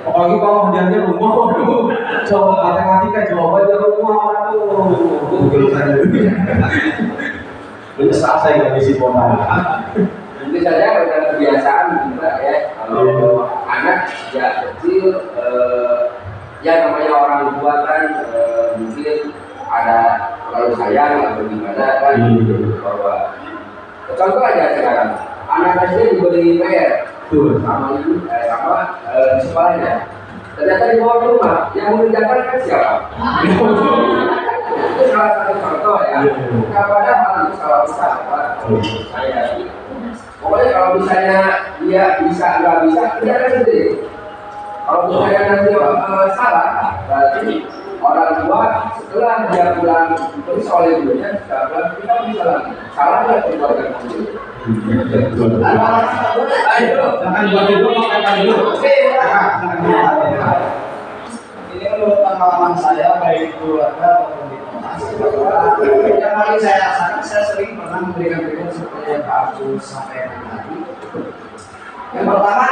Apalagi kalau hadiahnya rumah, waduh. Coba matematika jawabannya rumah, waduh. Betul saja. Menyesal saya nggak ngisi pola. Mungkin saja pada kebiasaan juga ya. Kalau anak sejak kecil ya namanya orang tua kan mungkin ada terlalu sayang atau gimana kan bahwa contoh aja sekarang anak SD diberi PR sama ibu sama di sekolahnya ternyata dibawa ke rumah yang mengerjakan kan siapa? Itu salah satu contoh ya. Padahal hal itu salah besar Pak. Saya pokoknya kalau misalnya dia bisa nggak bisa kerjakan sendiri. Kalau misalnya nanti salah berarti orang tua setelah dia pulang terus oleh ibunya sudah bilang kita bisa lagi salah nggak perbuatan kamu? Ayo, Jangan buat dulu, makan dulu. Ini menurut pengalaman saya baik keluarga maupun di komunitas. Yang paling saya rasakan, saya sering pernah memberikan video seperti yang Pak Agus sampaikan tadi. Yang pertama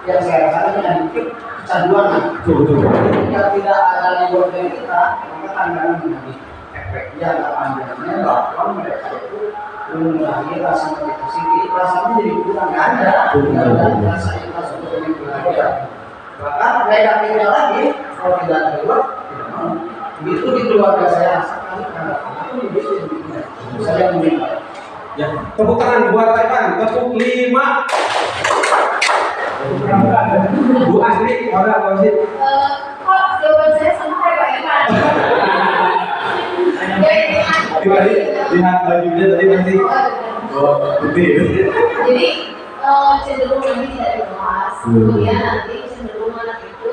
yang saya rasakan menyangkut kecanduan. Jika tidak ada libur dari kita, maka kadang-kadang menjadi efeknya atau panjangnya bahwa mereka itu mengurangi rasa motivasi. Rasanya jadi kurang ada, rasa ikhlas untuk belajar. Bahkan negatifnya lagi, kalau tidak ada libur, tidak mau. Begitu di keluarga saya rasakan karena aku begitu begini. Saya meminta. Ya, tepuk tangan buat Taiwan. Tepuk lima. Bu Asri, orang apa sih? Kok jawaban saya sama kayak Pak Iman? Tadi lihat bajunya tadi masih putih. Jadi cenderung lebih tidak dibahas. Kemudian nanti cenderung anak itu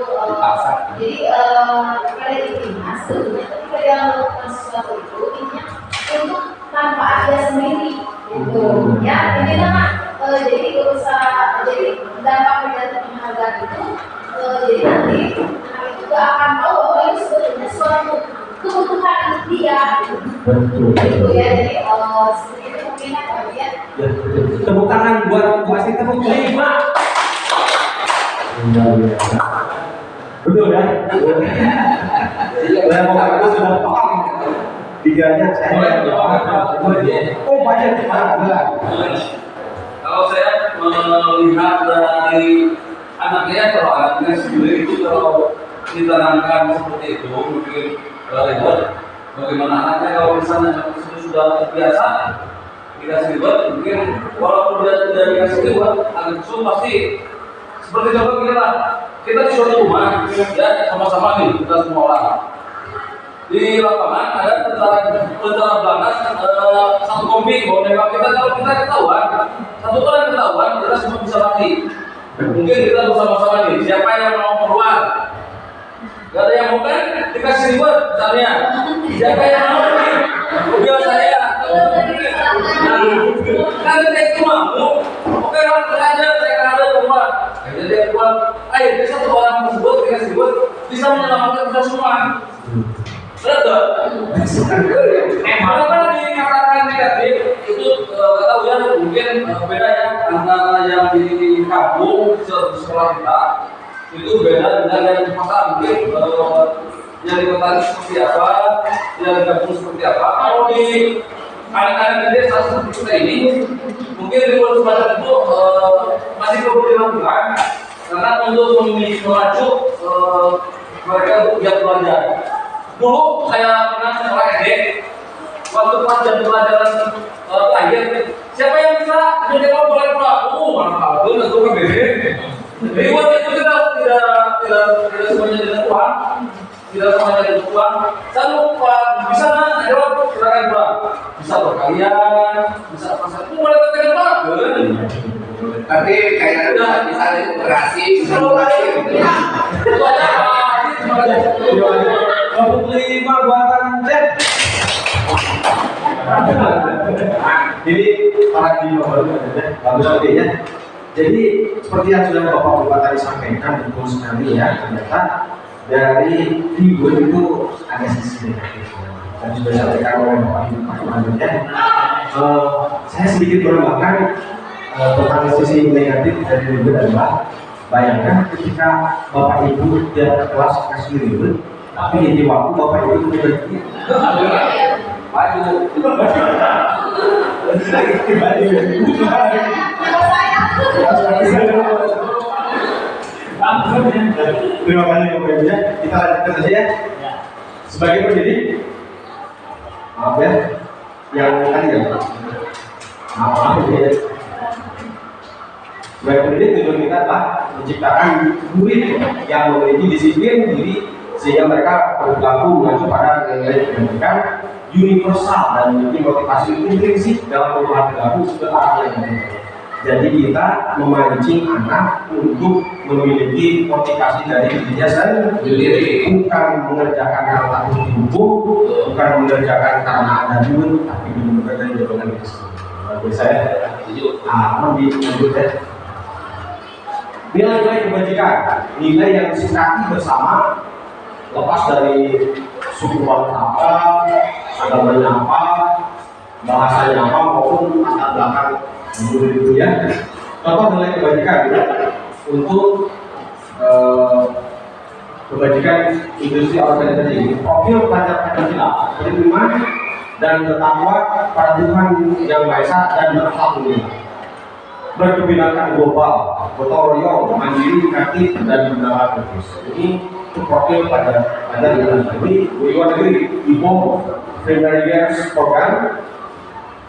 jadi pada intinya sebetulnya ketika dia melakukan sesuatu itu intinya untuk manfaatnya sendiri gitu ya ini nama jadi nggak usah jadi dampak negatif penghargaan itu jadi nanti anak itu nggak akan tahu bahwa ini sebetulnya suatu kebutuhan untuk dia gitu ya jadi seperti itu mungkin kemudian Tepuk tangan buat Bu Asri. Tepuk lima. Betul ya? Saya mau kata sudah paham. Tiganya saya. Oh banyak banget. Kalau saya melihat dari anaknya, kalau anaknya sendiri itu kalau ditanamkan seperti itu mungkin ribet. Bagaimana anaknya kalau misalnya sudah terbiasa dikasih ribet, mungkin walaupun dia tidak dikasih ribet, anak itu pasti seperti contoh kita di suatu rumah ya sama-sama nih kita semua orang di lapangan ada tentara Belanda satu kompi bawa nembak kita. Kalau kita ketahuan satu orang ketahuan kita semua bisa mati. Mungkin kita bersama-sama nih siapa yang mau keluar, gak ada yang mau kan dikasih ribet misalnya siapa yang mau nih biar saya Kan itu mau, oke orang aja saya ada keluar. Jadi dia keluar, ayo bisa satu orang tersebut bisa menyelamatkan kita semua. Betul. Emang kan dikatakan negatif itu nggak tahu ya mungkin beda ya antara yang di kampung sekolah kita itu beda dengan yang di kota mungkin yang di kota itu seperti apa, yang di kampung seperti apa. Kalau di anak-anak di desa seperti kita ini mungkin di luar sebatas itu masih perlu dilakukan karena untuk memacu mereka untuk giat belajar. Dulu saya pernah sekolah SD, waktu pelajaran pelajaran terakhir, siapa yang bisa menjawab boleh pulang? Mana tahu, itu kan beda. Jadi waktu itu tidak semuanya dengan uang, tidak semuanya dengan uang. Saya lupa bisa nggak jawab silakan pulang. Bisa berkalian, bisa apa saja. Boleh pakai pulang. Tapi kayaknya udah bisa dikoperasi, bisa Itu aja. Dapat 5 buatan Jet. Jadi paradigma baru bagus idenya. Jadi seperti yang sudah Bapak Bupati tadi sampaikan, betul sekali ya, ternyata dari figur itu ada sisi negatifnya. Dan sudah disampaikan oleh Bapak Ibu selanjutnya. Saya sedikit menambahkan tentang sisi negatif dari figur adalah bayangkan ketika Bapak Ibu tidak kelas kasih ribut, tapi di waktu Bapak Ibu berhenti maju. Terima kasih Bapak Ibu ya. Kita lanjutkan saja ya. Sebagai pendidik, maaf ya, yang tadi ya. Maaf ya. Sebagai pendidik tujuan kita adalah menciptakan murid yang memiliki disiplin diri sehingga mereka berlaku mengacu pada nilai pendidikan universal dan memiliki motivasi intrinsik dalam perubahan perilaku ke arah yang benar. Jadi kita memancing anak untuk memiliki motivasi dari dirinya sendiri, bukan mengerjakan karena takut dihukum, bukan mengerjakan karena ada duit, tapi benar-benar dari dorongan itu sendiri. Bagi saya, lanjut. Nilai-nilai kebajikan, nilai yang disepakati bersama, lepas dari suku bangsa apa, agamanya apa, bahasanya apa maupun latar belakang murid itu ya. Contoh nilai kebajikan ya, untuk kebajikan industri organisasi ini, profil pelajar Pancasila, beriman dan bertakwa pada Tuhan Yang Maha Esa dan berakhlak mulia, berkebinekaan global, gotong royong, mandiri, kreatif dan benar kritis. Ini profil pada ini di luar negeri, IPO, Family Years Program,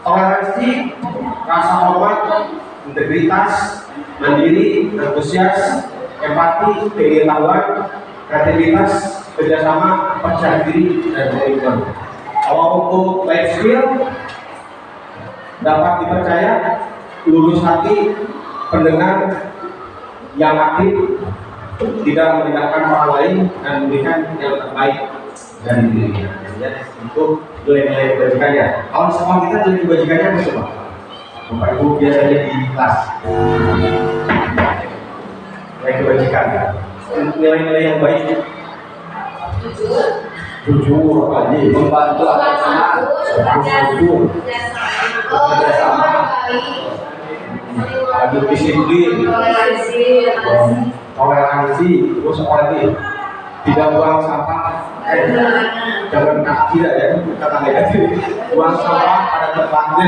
toleransi, rasa hormat, integritas, mandiri, antusias, empati, pengetahuan, kreativitas, kerjasama, percaya diri, dan komitmen. Kalau untuk life skill, dapat dipercaya, lurus hati, pendengar yang aktif, tidak merendahkan orang lain dan memberikan yang terbaik dari dirinya. Ya, itu nilai-nilai kebajikannya. Kalau di sekolah kita nilai kebajikannya apa coba? Bapak Ibu biasanya di kelas. Nilai kebajikan. Nilai-nilai yang baik. Jujur, apa lagi? Membantu kerjasama, ada disiplin, toleransi, terus apa lagi? Tidak buang sampah, jangan tidak ya, kata negatif. Buang sampah pada tempatnya,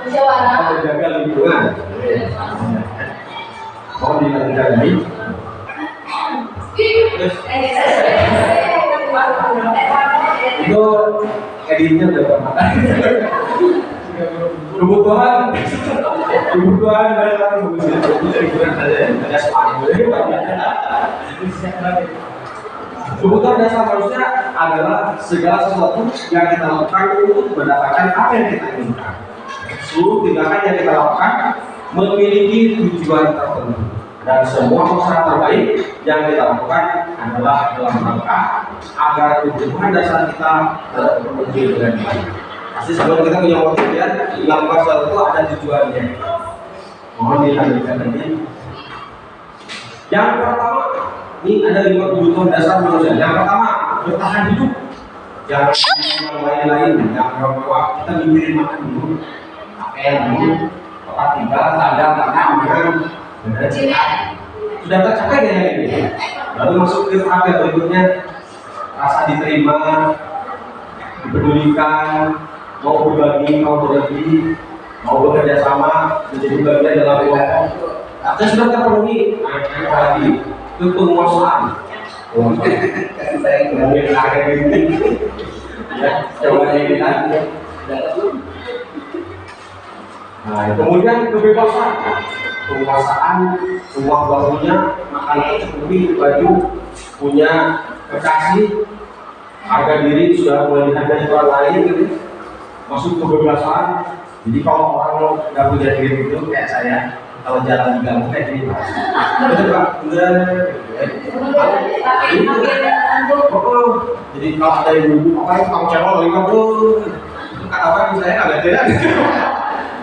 menjaga lingkungan. Mau dilanjutkan lagi? Itu editnya berapa? Kebutuhan dasar kebutuhan dasar manusia adalah segala sesuatu yang kita lakukan untuk mendapatkan apa yang kita inginkan. Seluruh tindakan yang kita lakukan memiliki tujuan tertentu, dan semua usaha terbaik yang kita lakukan adalah dalam rangka agar kebutuhan dasar kita terpenuhi dengan baik. Pasti sebelum kita punya motif ya, melakukan sesuatu itu ada tujuannya. Mohon dilanjutkan nanti. Yang pertama, ini ada 5 kebutuhan dasar manusia. Yang pertama, bertahan hidup. Yang lain-lain, yang bahwa kita mikirin makan dulu, pakaian dulu, tempat tinggal, sandang, makanan, sudah tercapai gaya ini. Lalu masuk ke tahap yang berikutnya, rasa diterima, dipedulikan, mau berbagi, mau bekerja sama, menjadi bagian dalam kelompok. Artinya sudah terpenuhi. Nah, lagi itu penguasaan. Saya ngomongin harga diri. Ya, coba ini nanti. Nah, kemudian kebebasan, penguasaan, semua waktunya, makan tercukupi, baju, punya kekasih, harga diri sudah mulai dihargai orang lain, gitu. Masuk kebebasan. Jadi kalau orang nggak punya diri itu kayak saya, kalau jalan diganggu kayak gini, betul Pak? Bener. Jadi kalau ada ibu, apa itu kamu cewek lagi kamu, kata apa misalnya agak beda.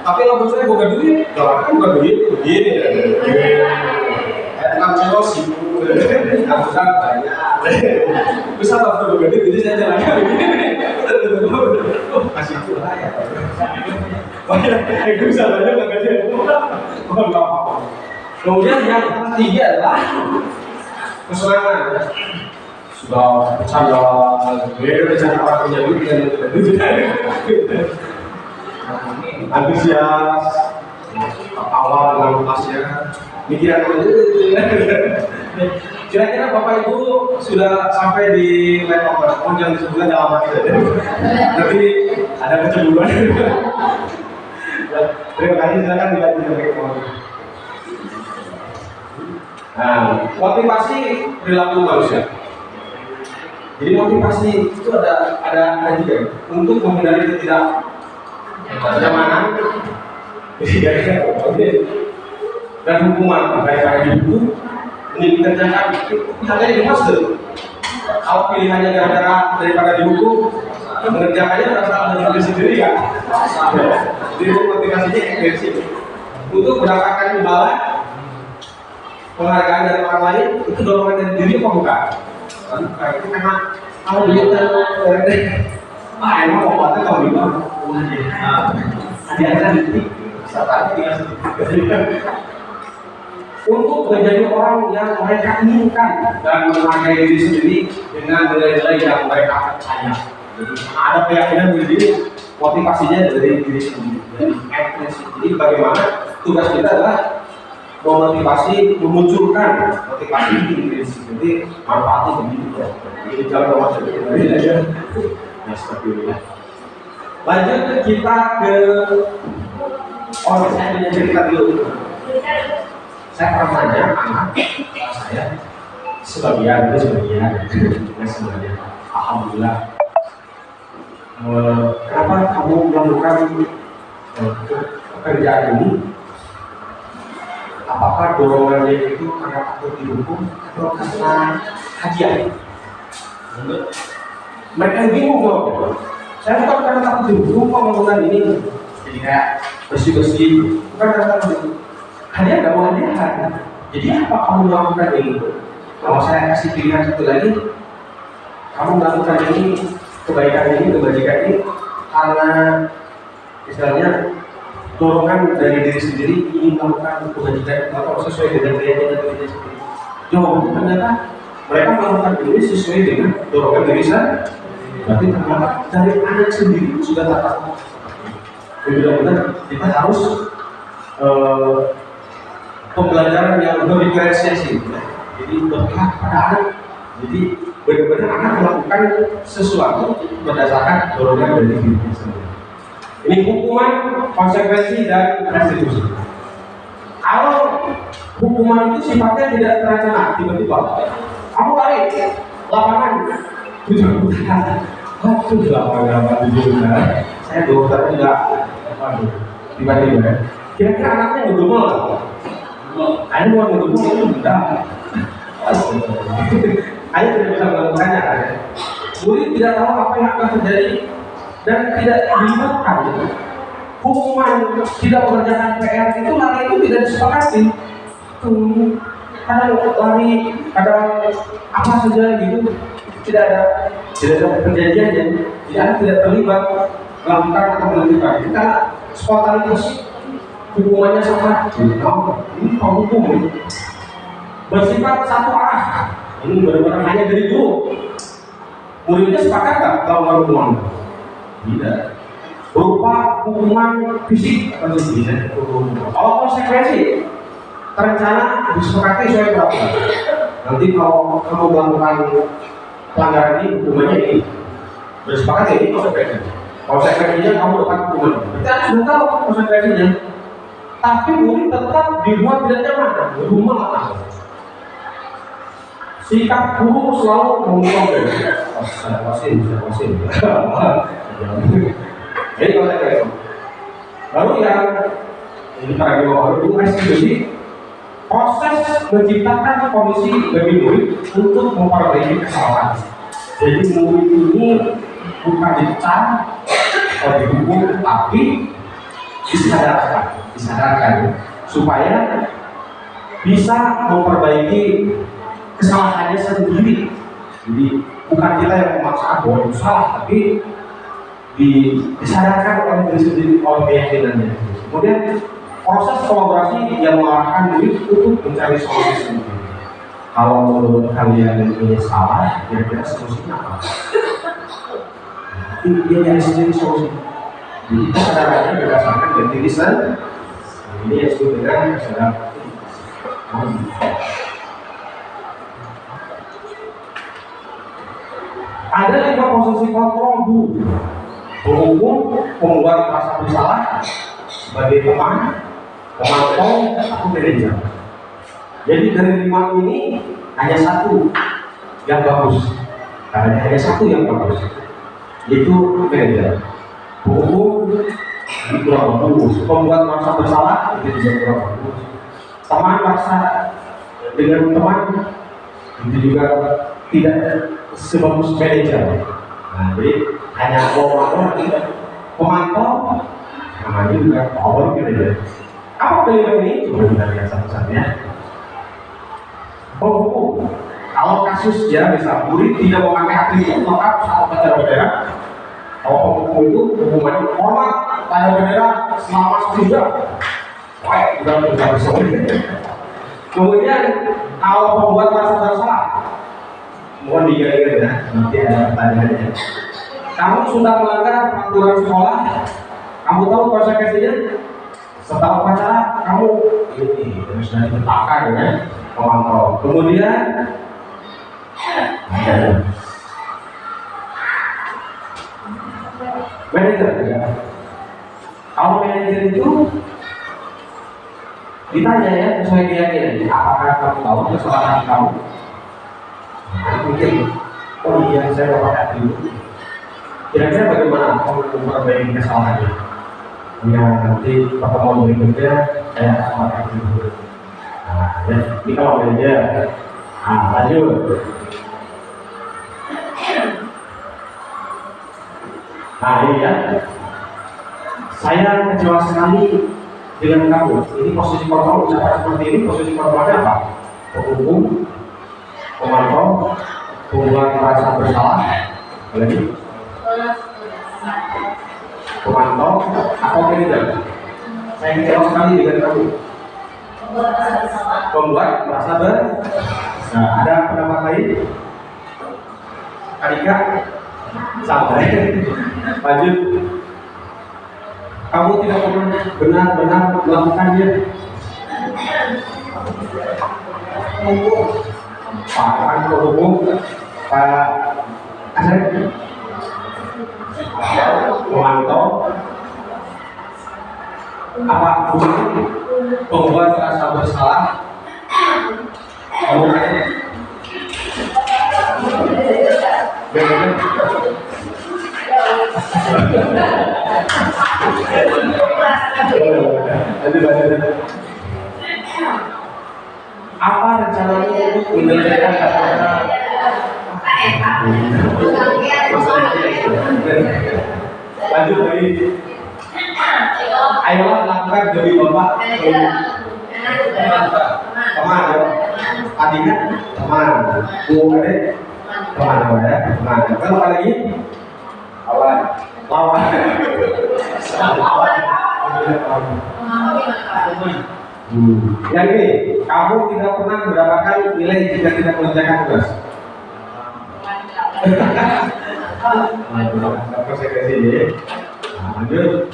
Tapi kalau saya bukan duit, jalan kan bukan duit, begini. Kamu cewek sibuk, kamu kan banyak. Bisa waktu bukan duit, jadi saya jalannya begini. Masih itu lah ya. Banyak, itu bisa banyak nggak gajian. Kemudian yang ketiga adalah kesenangan. Sudah bercanda, bercanda orang punya duit dengan antusias, awal dengan pasnya, mikiran kira-kira Bapak Ibu sudah sampai di level apa? Yang disebutkan dalam hati saja. Tapi ada kecemburuan. Terima kasih, silakan dilanjutkan. Nah, motivasi perilaku manusia. Jadi motivasi itu ada juga untuk menghindari ketidaknyamanan, dan hukuman baik pada hidup ini dikerjakan. Misalnya di master, kalau pilihannya gara-gara daripada dihukum, mengerjakannya berasal dari diri sendiri kan? Jadi motivasinya ekspresi untuk mendapatkan imbalan, penghargaan dari orang lain, itu dorongan dari diri apa bukan? Bukan, itu memang kalau dia emang obatnya kalau gimana? Ada nanti untuk menjadi orang yang mereka inginkan dan menghargai diri sendiri dengan nilai-nilai yang mereka percaya. Jadi ada keyakinan diri, motivasinya dari diri sendiri. Jadi bagaimana tugas kita adalah memotivasi, memunculkan motivasi diri sendiri, manfaatnya begitu ya. Jadi jangan masuk ke aja. Nah seperti ini. Lanjut kita ke orang saya punya cerita dulu. Saya pernah nanya anak saya sebagian, alhamdulillah. Kenapa kamu melakukan pekerjaan ini? Apakah dorongannya itu karena takut dihukum atau karena hadiah? Mereka bingung jawabnya. Saya bukan karena takut dihukum kok melakukan ini. Jadi kayak bersih-bersih, bukan karena takut dihukum. Hadiah nggak mau hadiah. Jadi apa kamu melakukan ini? Kalau saya kasih pilihan satu lagi, kamu melakukan ini, kebaikan ini karena misalnya dorongan dari diri sendiri ingin melakukan kebajikan atau sesuai dengan keyakinan diri sendiri. Jawabannya ternyata mereka melakukan ini sesuai dengan dorongan diri sendiri. Berarti ternyata dari anak sendiri sudah tak. Benar-benar kita harus pembelajaran yang berdiferensiasi. Jadi berpihak pada anak. Jadi benar-benar anak melakukan sesuatu berdasarkan dorongan dari diri sendiri. Ini hukuman, konsekuensi, dan restitusi. Kalau hukuman itu sifatnya tidak terencana, tiba-tiba kamu lari lapangan 7 bulan. Waktu 8 bulan, saya dokter tidak. Tiba-tiba, kira-kira anaknya ngedumel nggak? Ayo mau ngedumel itu tidak. Ayo tidak bisa melakukannya. Murid tidak tahu apa yang akan terjadi dan tidak dilibatkan. hukuman tidak mengerjakan PR itu lari itu tidak disepakati. Kadang lari, kadang apa saja gitu, tidak ada perjanjiannya, tidak terlibat melakukan atau menentukan. Kita spontanitas hukumannya sama. Ini hukum bersifat satu arah. Ini benar-benar hanya dari guru. Muridnya sepakat nggak melakukan hukuman? Tidak. Berupa hukuman fisik atau tidak. Kalau konsekuensi terencana disepakati sesuai peraturan. Nanti kalau kamu melakukan pelanggaran ini, hukumannya ini. Bersepakati ini konsekuensinya. Konsekuensinya kamu dapat hukuman. Kita sudah tahu konsekuensinya. Tapi murid tetap dibuat tidak nyaman. Rumah. Sikap guru selalu mengungkapkan wasin. Jadi konsekuensi. Lalu yang ini para guru restitusi, proses menciptakan kondisi bagi murid untuk memperbaiki kesalahan. Jadi murid ini bukan dicap atau dihukum, tapi disadarkan supaya bisa memperbaiki kesalahannya sendiri. Jadi bukan kita yang memaksa bahwa itu salah, tapi disadarkan oleh diri sendiri, oleh keyakinannya. Kemudian proses kolaborasi yang mengarahkan murid untuk mencari solusi sendiri. Kalau menurut kalian ini salah, kira-kira solusinya apa? Dia nyari sendiri solusi. Jadi kesadarannya berdasarkan dari diri sendiri. Ini yang disebut dengan kesadaran. Ada 5 posisi kontrol guru: penghukum, pembuat merasa bersalah, sebagai teman, pemantau, atau manajer. Jadi dari 5 ini hanya satu yang bagus. Karena hanya satu yang bagus, yaitu manajer. Penghukum itu kurang bagus, pembuat merasa bersalah itu juga kurang bagus. Teman merasa dengan teman itu juga tidak sebagus manajer. Nah, jadi hanya pemantau namanya juga power manager. Apa pilihan ini? Coba kita lihat satu-satu ya. Penghukum, kalau kasus ya misal murid tidak memakai atribut lengkap saat upacara bendera, kalau penghukum itu hukumannya hormat tanda bendera selama 1 jam. Wah, udah bisa. Kemudian kalau pembuat merasa bersalah, mohon diingat ya, nanti ada pertanyaannya. Kamu sudah melanggar peraturan sekolah, kamu tahu konsekuensinya. Setelah upacara, kamu ini sudah ditetapkan ya, pemantau. Kemudian manajer ya. Kalau manajer itu ditanya ya sesuai keyakinan, apakah kamu tahu kesalahan kamu? Mungkin, oh iya saya dapat dulu. Kira-kira bagaimana kamu memperbaiki kesalahannya? Ya nanti pertemuan berikutnya saya akan pakai dulu. Nah, ya, ini kalau manajer. Nah, lanjut. Nah ini ya, saya kecewa sekali dengan kamu. Ini posisi kontrol ucapan seperti ini, posisi kontrolnya apa? Penghukum, pemantau, pembuat merasa bersalah, lagi pemantau, atau manajer. Saya kecewa sekali dengan kamu. Pembuat merasa bersalah. Nah, ada pendapat lain? Adika, sampai lanjut. Kamu tidak pernah benar-benar melakukannya. Pak Penghukum, Pak Asep, pemantau, apa pembuat merasa bersalah, kamu apa rencanamu untuk menyelesaikan kata-kata? Lanjut lagi. Ayolah lakukan demi Bapak. Teman, adiknya teman, bu adek teman, ya teman. Kalau apa lagi? Lawan. Yang ini, kamu tidak pernah mendapatkan nilai jika tidak mengerjakan tugas. Lanjut.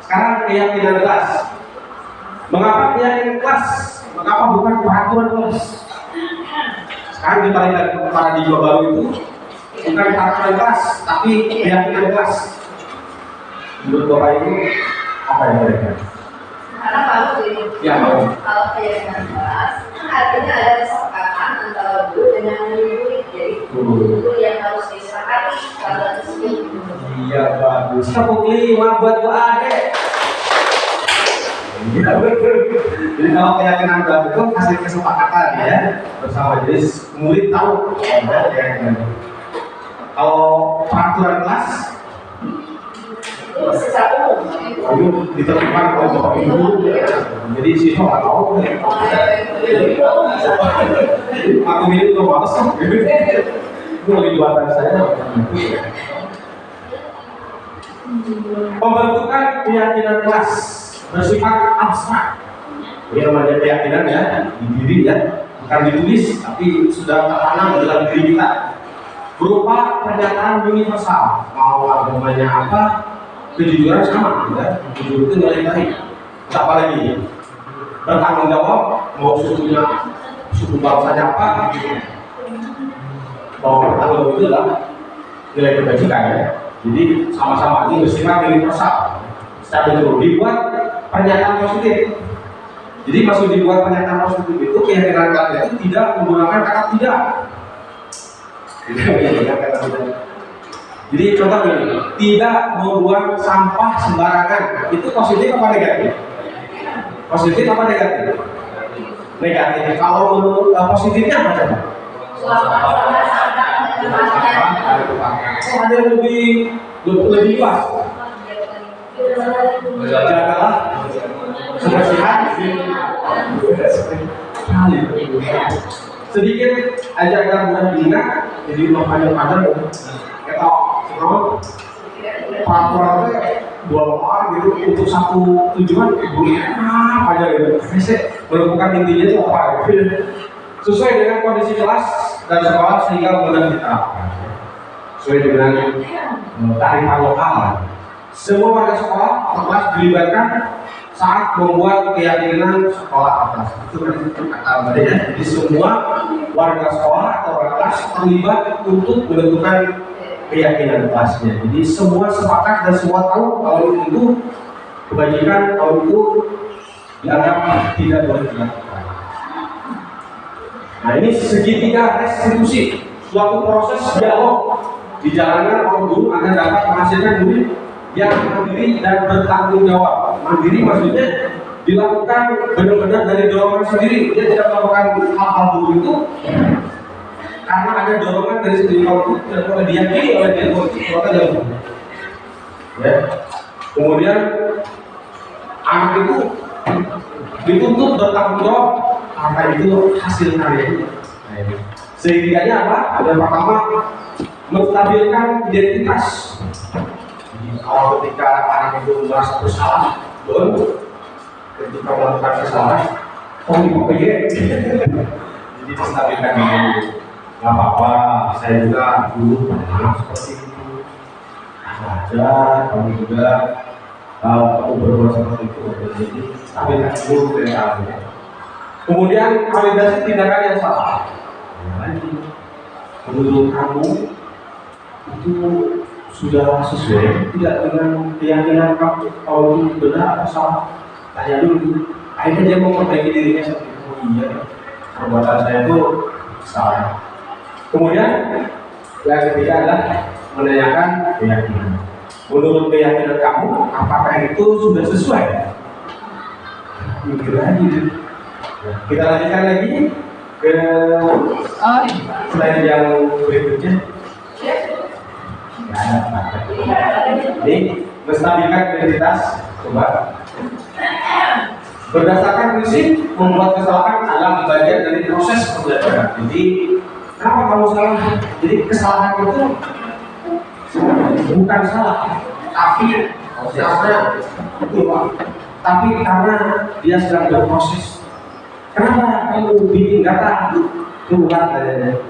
Sekarang keyakinan kelas. Mengapa keyakinan kelas? Mengapa bukan peraturan kelas? Sekarang kita lihat paradigma baru itu bukan peraturan kelas, tapi keyakinan kelas. Menurut Bapak Ibu, apa yang mereka? Karena kalau Ya, mau. kalau keyakinan kelas, artinya ada kesepakatan antara guru dengan murid. Jadi guru yang harus disepakati kalau tersebut. Iya, bagus. Tepuk 5 buat Bu Ade. Iya, betul. Jadi kalau keyakinan kelas itu hasil kesepakatan ya bersama. Jadi murid tahu ada keyakinan. Kalau peraturan kelas Itu secara umum. itu ditentukan oleh Bapak Ibu. Jadi siswa nggak tahu. Aku ini tuh males. Itu lebih buatan saya. Pembentukan keyakinan kelas bersifat abstrak. Ini namanya keyakinan ya, di diri ya, bukan ditulis, tapi sudah tertanam dalam diri kita. Berupa pernyataan universal, mau agamanya apa, kejujuran sama, ya. Jujur itu nilai baik. Apa lagi? Bertanggung jawab, mau suku bangsanya apa, mau bertanggung jawab itu lah nilai kebajikan ya. Jadi sama-sama ini bersifat universal. Secara itu dibuat pernyataan positif. Jadi maksud dibuat pernyataan positif itu keyakinan kalian itu tidak menggunakan kata tidak. Jadi contoh ini, tidak membuang sampah sembarangan. Itu positif apa negatif? Positif apa negatif? Negatif. Kalau menurut positifnya apa coba? Ada yang lebih luas. Jagalah kebersihan. Sedikit aja agar mudah diingat. Jadi belum panjang-panjang. Ketok, peraturan dua lembar gitu untuk satu tujuan. Apa aja gitu. Menemukan intinya itu apa? Sesuai dengan kondisi kelas dan sekolah sehingga mudah diterapkan. Sesuai dengan kearifan lokal. Semua warga sekolah kelas dilibatkan saat membuat keyakinan sekolah atas. Itu kata ya. Jadi semua warga sekolah atau warga kelas terlibat untuk menentukan keyakinan kelasnya. Jadi semua sepakat dan semua tahu kalau itu kebajikan, kalau itu dianggap tidak boleh dilakukan. Nah ini segitiga restitusi, suatu proses dialog dijalankan oleh guru agar dapat menghasilkan murid yang mandiri dan bertanggung jawab. Mandiri maksudnya dilakukan benar-benar dari dorongan sendiri. Dia tidak melakukan hal-hal dulu itu karena ada dorongan dari sendiri. Kalau itu tidak boleh diyakini oleh dia maka jauh. Ya. Kemudian anak itu dituntut bertanggung jawab karena itu hasil karyanya. Sehingganya apa? Yang pertama menstabilkan identitas. Kalau ketika anak itu merasa bersalah, ketika melakukan kesalahan, jadi menstabilkan diri. Gak apa-apa, saya juga dulu pernah seperti itu. Aja, kamu juga kamu berbuat seperti itu. Jadi stabilkan dulu mentalnya. Kemudian validasi tindakan yang salah. Menurut kamu itu sudah sesuai tidak dengan keyakinan kamu kalau itu benar atau salah? Tanya dulu. Akhirnya dia memperbaiki dirinya seperti itu. Oh iya, perbuatan saya itu salah. Kemudian yang ketiga adalah menanyakan keyakinan. Menurut keyakinan kamu, apakah itu sudah sesuai? Mikir lagi. Kita lanjutkan lagi ke slide yang berikutnya. Jadi menstabilkan identitas, coba Berdasarkan prinsip membuat kesalahan adalah bagian dari proses pembelajaran. Jadi kenapa kamu salah? Jadi kesalahan itu bukan salah, tapi karena dia sedang berproses. Kenapa kamu bikin data? Itu bukan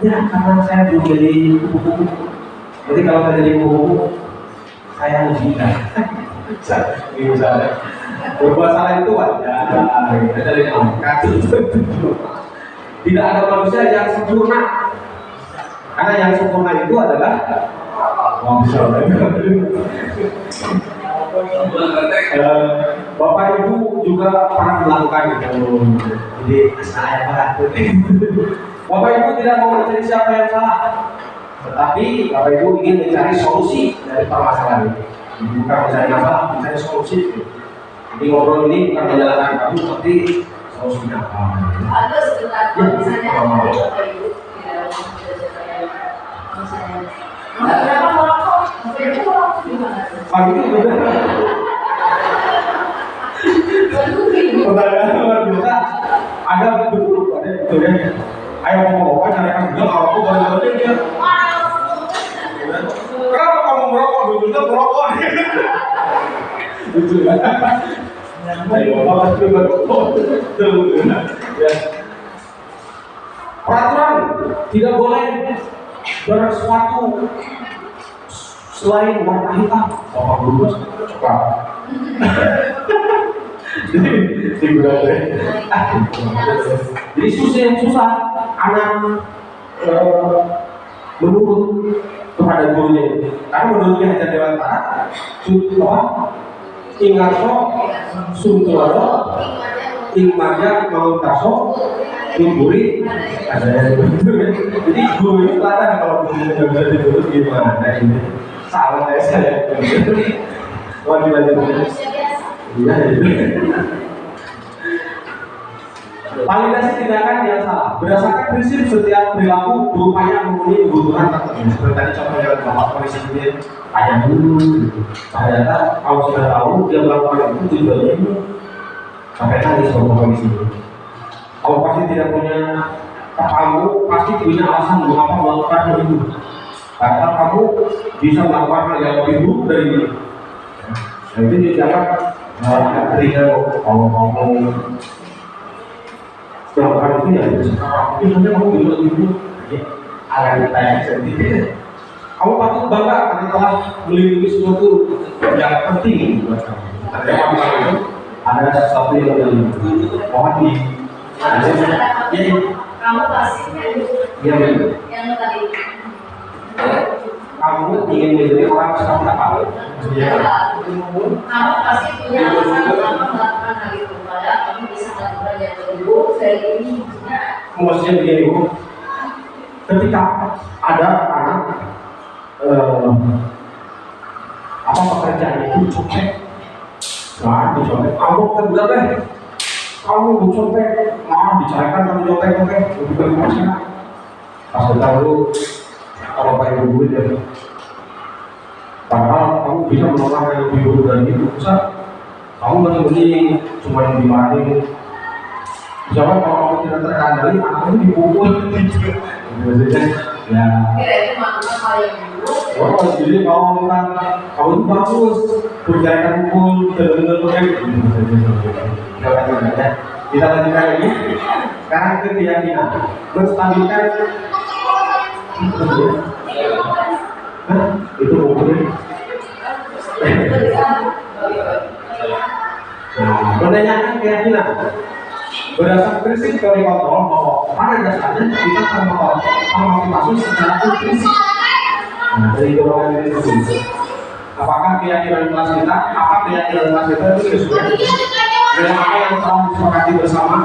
ya karena saya belum jadi kupu-kupu. Jadi kalau saya jadi kupu-kupu, saya menghina. Misalnya berbuat salah itu wajar, dari angkat. Tidak ada manusia yang sempurna, karena yang sempurna itu adalah Bapak Ibu juga pernah melakukan itu. Jadi saya berat. Bapak Ibu tidak mau mencari siapa yang salah, tetapi Bapak Ibu ingin mencari solusi dari permasalahan ini. Bukan mencari masalah, mencari solusi. Jadi ngobrol ini bukan menyalahkan kamu, tapi solusinya apa? Ada sebentar, misalnya Bapak Ibu berapa merokok? Bapak Ibu merokok gimana? Pagi itu benar. Pertanyaan luar biasa. Ada betul, ada betul ya. Ayo ngomong apa? Carikan bilang kalau aku baru dia. Kenapa kamu merokok? Dulu merokok. Lucu ya. Ayo bapak coba merokok. Peraturan tidak boleh bersesuatu selain warna hitam. Bapak guru coklat. Jadi susah anak menurut kepada gurunya. Karena menurutnya Hajar Dewantara, Ingarso, Suntoro, Ingmaja, Mautaso, Tumburi, ada yang betul. Jadi guru itu kelihatan kalau gurunya nggak bisa diurut gimana ini. Salah saya. Wah dilanjutkan. Iya. Validasi tindakan yang salah berdasarkan prinsip setiap perilaku berupaya memenuhi kebutuhan tertentu. Seperti tadi contoh yang bapak polisi ini tanya dulu. Ternyata kalau sudah tahu dia melakukan itu tujuannya ini sampai nangis bapak polisi ini. Kalau pasti tidak punya kamu pasti punya alasan mengapa melakukan itu. Karena kamu bisa melakukan hal yang lebih buruk dari ini. Nah itu dianggap ketika kalau kamu melakukan itu ya itu saja kamu bisa lebih agar ditanya sendiri. Kamu patut bangga karena telah melindungi sesuatu yang penting buat kamu. Ternyata itu ada sesuatu yang lebih mohon di kamu pastinya yang tadi kamu ingin menjadi orang seperti apa? Kamu pasti punya alasan mengapa melakukan hal itu. Padahal kamu bisa melakukan yang kedua dari ini. Maksudnya begini Bu, ketika ada anak apa pekerjaan itu copet, nah dicopet, kamu terbilang deh, kamu dicopet, malah dicarikan kamu copet, bukan masalah. Pas kita dulu kalau pakai duit ya, padahal kamu bisa melakukan yang lebih buruk dari itu. Misal kamu mending cuma dimarahin. Misalkan kalau kamu tidak terkendali, anakmu dipukul. Maksudnya ya. Kira itu maksudnya hal yang buruk. Oh, jadi kalau bukan kamu itu bagus, berjaya pukul, benar-benar ya. Kita lanjutkan lagi. Sekarang ke keyakinan, menstabilkan. Itu mungkin. Menanyakan keyakinan berdasarkan prinsip teori kontrol bahwa pada dasarnya kita termotivasi secara intrinsik. Nah, dari dorongan diri sendiri. Apakah keyakinan kelas kita? Apa keyakinan kelas kita itu sesuai dengan apa yang telah disepakati bersama?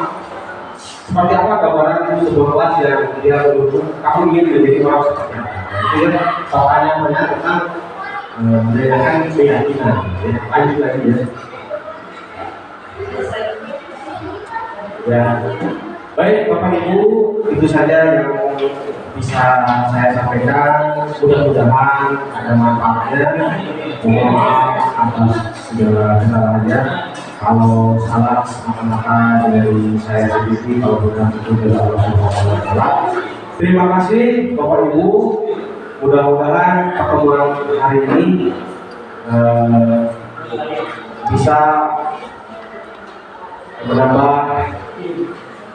Seperti apa gambaran itu sebuah kelas yang dia mendukung kamu ingin menjadi orang seperti apa? Itu ya soalnya banyak tentang menanyakan keyakinan. Lanjut lagi ya. Ya, baik Bapak Ibu, itu saja yang bisa saya sampaikan. Mudah-mudahan ada manfaatnya. Mohon maaf atas segala kesalahannya. Kalau salah maka dari saya sendiri, kalau bukan itu dari Allah Subhanahu wa Ta'ala. Terima kasih Bapak Ibu. Mudah-mudahan pertemuan hari ini bisa menambah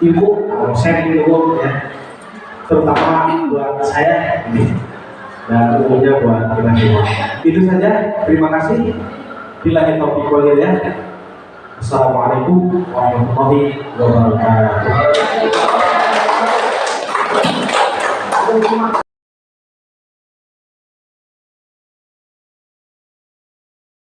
ilmu atau sharing ilmu ya, terutama buat saya dan umumnya buat kita semua. Itu saja. Terima kasih. Billahi taufiq wal hidayah. Assalamualaikum warahmatullahi wabarakatuh.